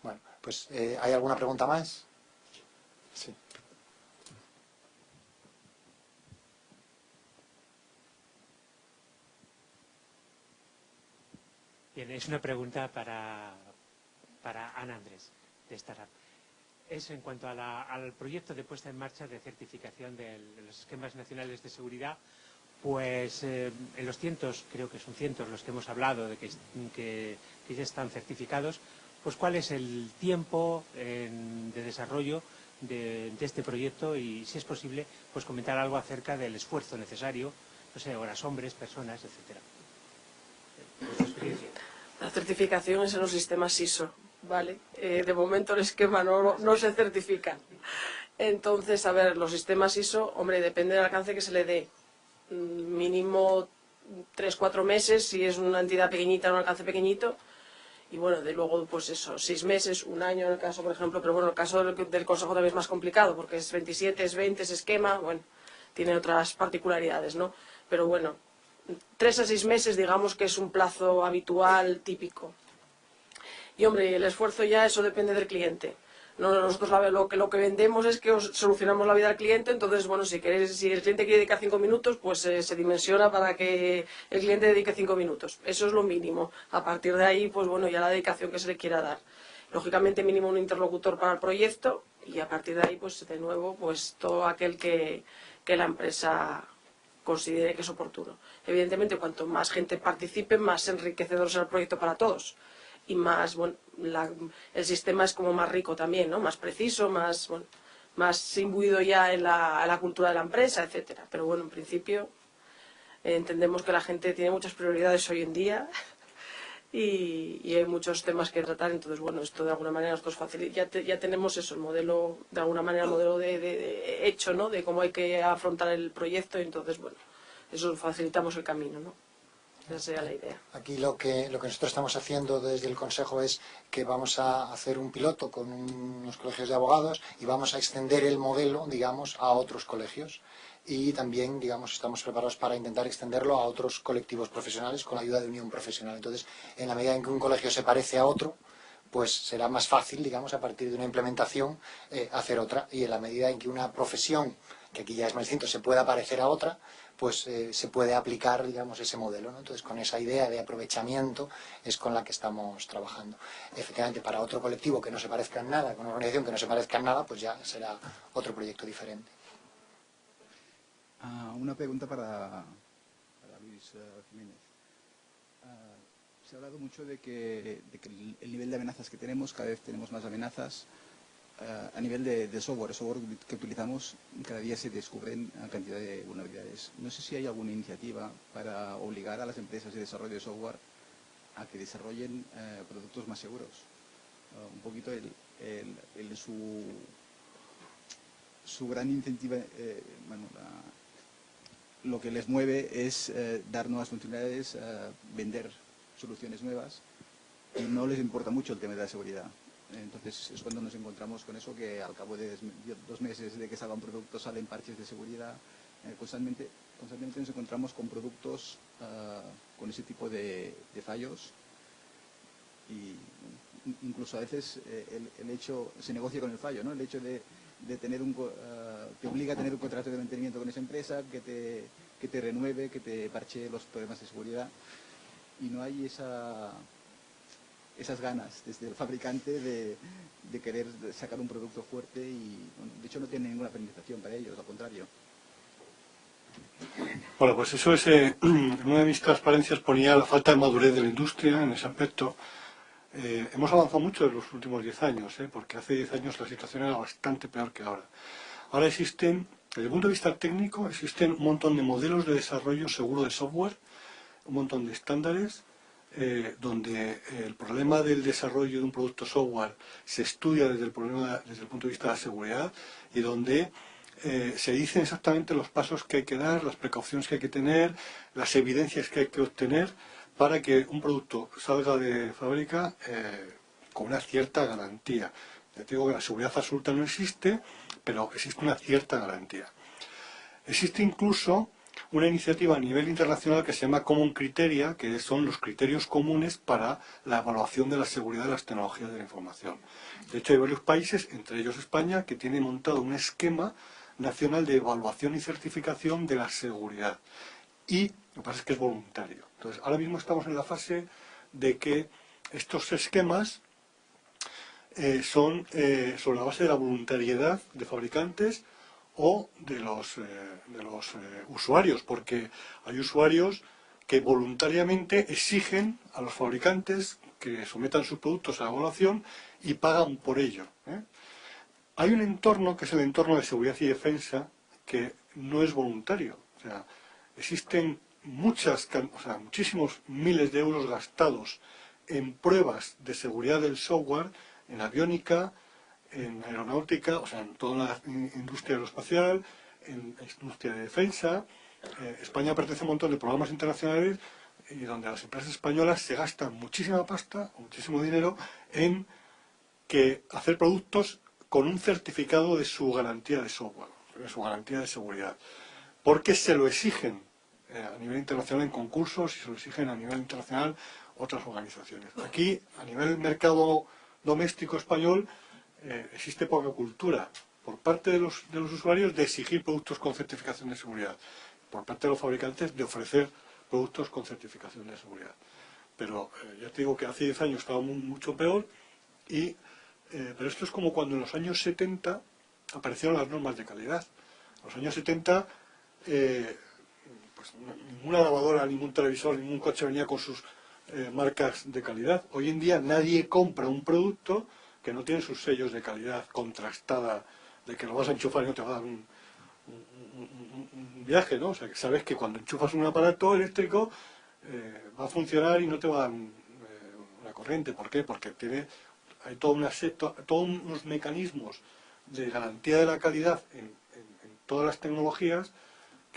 Bueno, pues ¿hay alguna pregunta más? Sí. Bien, es una pregunta para Ana Andrés, de Startup. Es en cuanto al proyecto de puesta en marcha de certificación de los esquemas nacionales de seguridad, pues en los cientos, creo que son cientos los que hemos hablado de que ya están certificados, pues cuál es el tiempo de desarrollo de este proyecto y, si es posible, pues comentar algo acerca del esfuerzo necesario, no sé, horas hombres, personas, etcétera. ¿Vuestra experiencia? La certificación es en los sistemas ISO. ¿Vale? De momento el esquema no se certifica. Entonces, a ver, los sistemas ISO, hombre, depende del alcance que se le dé. Mínimo 3-4 meses, si es una entidad pequeñita, un alcance pequeñito. Y bueno, de luego, pues eso, 6 meses, un año en el caso, por ejemplo. Pero bueno, el caso del Consejo también es más complicado, porque es 27, es 20, es esquema, bueno, tiene otras particularidades, ¿no? Pero bueno, 3 a 6 meses, digamos que es un plazo habitual, típico. Y hombre, el esfuerzo ya, eso depende del cliente. Nosotros lo que vendemos es que os solucionamos la vida al cliente, entonces, bueno, si el cliente quiere dedicar 5 minutos, pues se dimensiona para que el cliente dedique 5 minutos. Eso es lo mínimo. A partir de ahí, pues bueno, ya la dedicación que se le quiera dar. Lógicamente, mínimo un interlocutor para el proyecto y a partir de ahí, pues de nuevo, pues todo aquel que la empresa considere que es oportuno. Evidentemente, cuanto más gente participe, más enriquecedor será el proyecto para todos. Y más, bueno, el sistema es como más rico también, ¿no? Más preciso, más imbuido ya en la cultura de la empresa, etcétera. Pero bueno, en principio entendemos que la gente tiene muchas prioridades hoy en día y hay muchos temas que tratar. Entonces, bueno, esto de alguna manera nosotros facilita, ya tenemos eso, el modelo, de alguna manera el modelo de hecho, ¿no? De cómo hay que afrontar el proyecto y entonces, bueno, eso facilitamos el camino, ¿no? Esa sería la idea. Aquí lo que nosotros estamos haciendo desde el Consejo es que vamos a hacer un piloto con unos colegios de abogados y vamos a extender el modelo, digamos, a otros colegios. Y también, digamos, estamos preparados para intentar extenderlo a otros colectivos profesionales con la ayuda de Unión Profesional. Entonces, en la medida en que un colegio se parece a otro, pues será más fácil, digamos, a partir de una implementación hacer otra. Y en la medida en que una profesión, que aquí ya es más distinto, se pueda parecer a otra, pues se puede aplicar, digamos, ese modelo, ¿no? Entonces, con esa idea de aprovechamiento es con la que estamos trabajando. Efectivamente, para otro colectivo que no se parezca en nada, con una organización que no se parezca en nada, pues ya será otro proyecto diferente. Una pregunta para Luis Jiménez. Se ha hablado mucho de que el nivel de amenazas que tenemos, cada vez tenemos más amenazas. A nivel de software, el software que utilizamos, cada día se descubren cantidad de vulnerabilidades. No sé si hay alguna iniciativa para obligar a las empresas de desarrollo de software a que desarrollen productos más seguros. Un poquito su gran incentiva, lo que les mueve es dar nuevas funcionalidades, vender soluciones nuevas, y no les importa mucho el tema de la seguridad. Entonces es cuando nos encontramos con eso, que al cabo de 2 meses de que salga un producto salen parches de seguridad. Constantemente nos encontramos con productos con ese tipo de fallos, y incluso a veces el hecho se negocia con el fallo, ¿no? El hecho de tener te obliga a tener un contrato de mantenimiento con esa empresa que te renueve, que te parche los problemas de seguridad, y no hay esas ganas desde el fabricante de querer sacar un producto fuerte, y de hecho no tiene ninguna penalización para ellos, al contrario. Bueno, pues eso es, en una de mis transparencias ponía la falta de madurez de la industria en ese aspecto. Hemos avanzado mucho en los últimos 10 años, porque hace 10 años la situación era bastante peor que ahora. Ahora existen, desde el punto de vista técnico, existen un montón de modelos de desarrollo seguro de software, un montón de estándares, donde el problema del desarrollo de un producto software se estudia desde el punto de vista de la seguridad, y donde se dicen exactamente los pasos que hay que dar, las precauciones que hay que tener, las evidencias que hay que obtener para que un producto salga de fábrica con una cierta garantía. Ya te digo que la seguridad absoluta no existe, pero existe una cierta garantía. Existe incluso una iniciativa a nivel internacional que se llama Common Criteria, que son los criterios comunes para la evaluación de la seguridad de las tecnologías de la información. De hecho, hay varios países, entre ellos España, que tienen montado un esquema nacional de evaluación y certificación de la seguridad. Y lo que pasa es que es voluntario. Entonces, ahora mismo estamos en la fase de que estos esquemas son sobre la base de la voluntariedad de fabricantes o de los usuarios, porque hay usuarios que voluntariamente exigen a los fabricantes que sometan sus productos a la evaluación y pagan por ello. Hay un entorno, que es el entorno de seguridad y defensa, que no es voluntario. O sea, existen muchísimos miles de euros gastados en pruebas de seguridad del software, en aviónica, en aeronáutica, o sea, en toda la industria aeroespacial, en la industria de defensa. España pertenece a un montón de programas internacionales y donde las empresas españolas se gastan muchísima pasta, muchísimo dinero en hacer productos con un certificado de su garantía de software, de su garantía de seguridad, porque se lo exigen a nivel internacional en concursos y se lo exigen a nivel internacional otras organizaciones. Aquí, a nivel mercado doméstico español, existe poca cultura por parte de los usuarios de exigir productos con certificación de seguridad, por parte de los fabricantes de ofrecer productos con certificación de seguridad. Pero ya te digo que hace 10 años estaba mucho peor, pero esto es como cuando en los años 70 aparecieron las normas de calidad. En los años 70 pues ninguna lavadora, ningún televisor, ningún coche venía con sus marcas de calidad. Hoy en día nadie compra un producto que no tiene sus sellos de calidad contrastada, de que lo vas a enchufar y no te va a dar un viaje, ¿no? O sea, que sabes que cuando enchufas un aparato eléctrico va a funcionar y no te va a dar una corriente. ¿Por qué? Porque hay todos unos mecanismos de garantía de la calidad en todas las tecnologías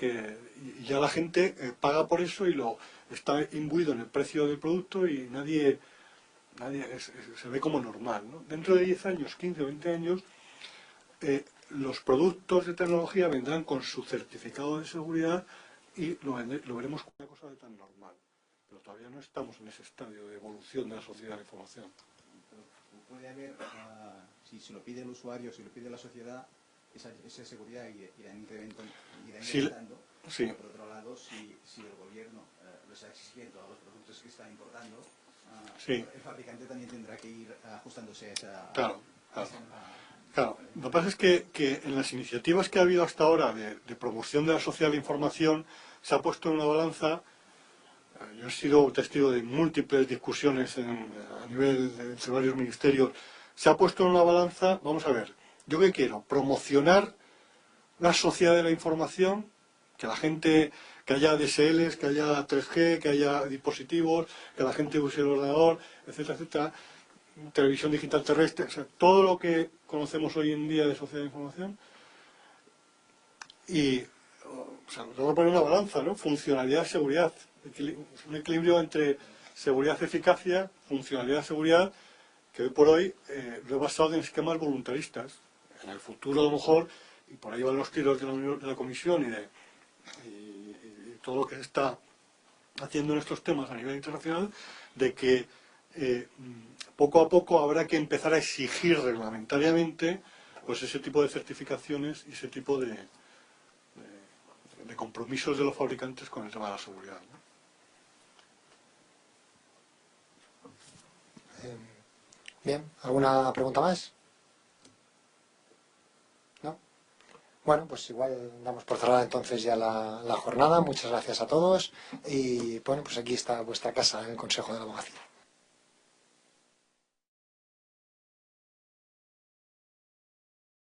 y ya la gente paga por eso y lo está imbuido en el precio del producto y nadie se ve como normal, ¿no? Dentro de 10 años, 15 o 20 años, los productos de tecnología vendrán con su certificado de seguridad y lo veremos como una cosa de tan normal. Pero todavía no estamos en ese estadio de evolución de la sociedad de la información. puede haber, si lo pide el usuario, si lo pide la sociedad, esa seguridad irá incrementando. Sí. Por otro lado, si el gobierno lo está exigiendo a los productos que está importando, sí. El fabricante también tendrá que ir ajustándose a esa... Claro. Claro, lo que pasa es que en las iniciativas que ha habido hasta ahora de promoción de la sociedad de la información se ha puesto en una balanza. Yo he sido testigo de múltiples discusiones a nivel de varios ministerios. Se ha puesto en una balanza, vamos a ver, ¿yo qué quiero? Promocionar la sociedad de la información, que la gente, que haya DSLs, que haya 3G, que haya dispositivos, que la gente use el ordenador, etcétera, etcétera. Televisión digital terrestre, o sea, todo lo que conocemos hoy en día de sociedad de información. Y, o sea, tengo que poner una balanza, ¿no? Funcionalidad, seguridad. Un equilibrio entre seguridad, eficacia, funcionalidad, seguridad, que hoy por hoy lo he basado en esquemas voluntaristas. En el futuro, a lo mejor, y por ahí van los tiros de la Comisión y todo lo que se está haciendo en estos temas a nivel internacional, de que poco a poco habrá que empezar a exigir reglamentariamente pues ese tipo de certificaciones y ese tipo de compromisos de los fabricantes con el tema de la seguridad, ¿no? Bien, ¿alguna pregunta más? ¿No? Bueno, pues igual damos por cerrada entonces ya la jornada. Muchas gracias a todos y bueno, pues aquí está vuestra casa, el Consejo de la Abogacía.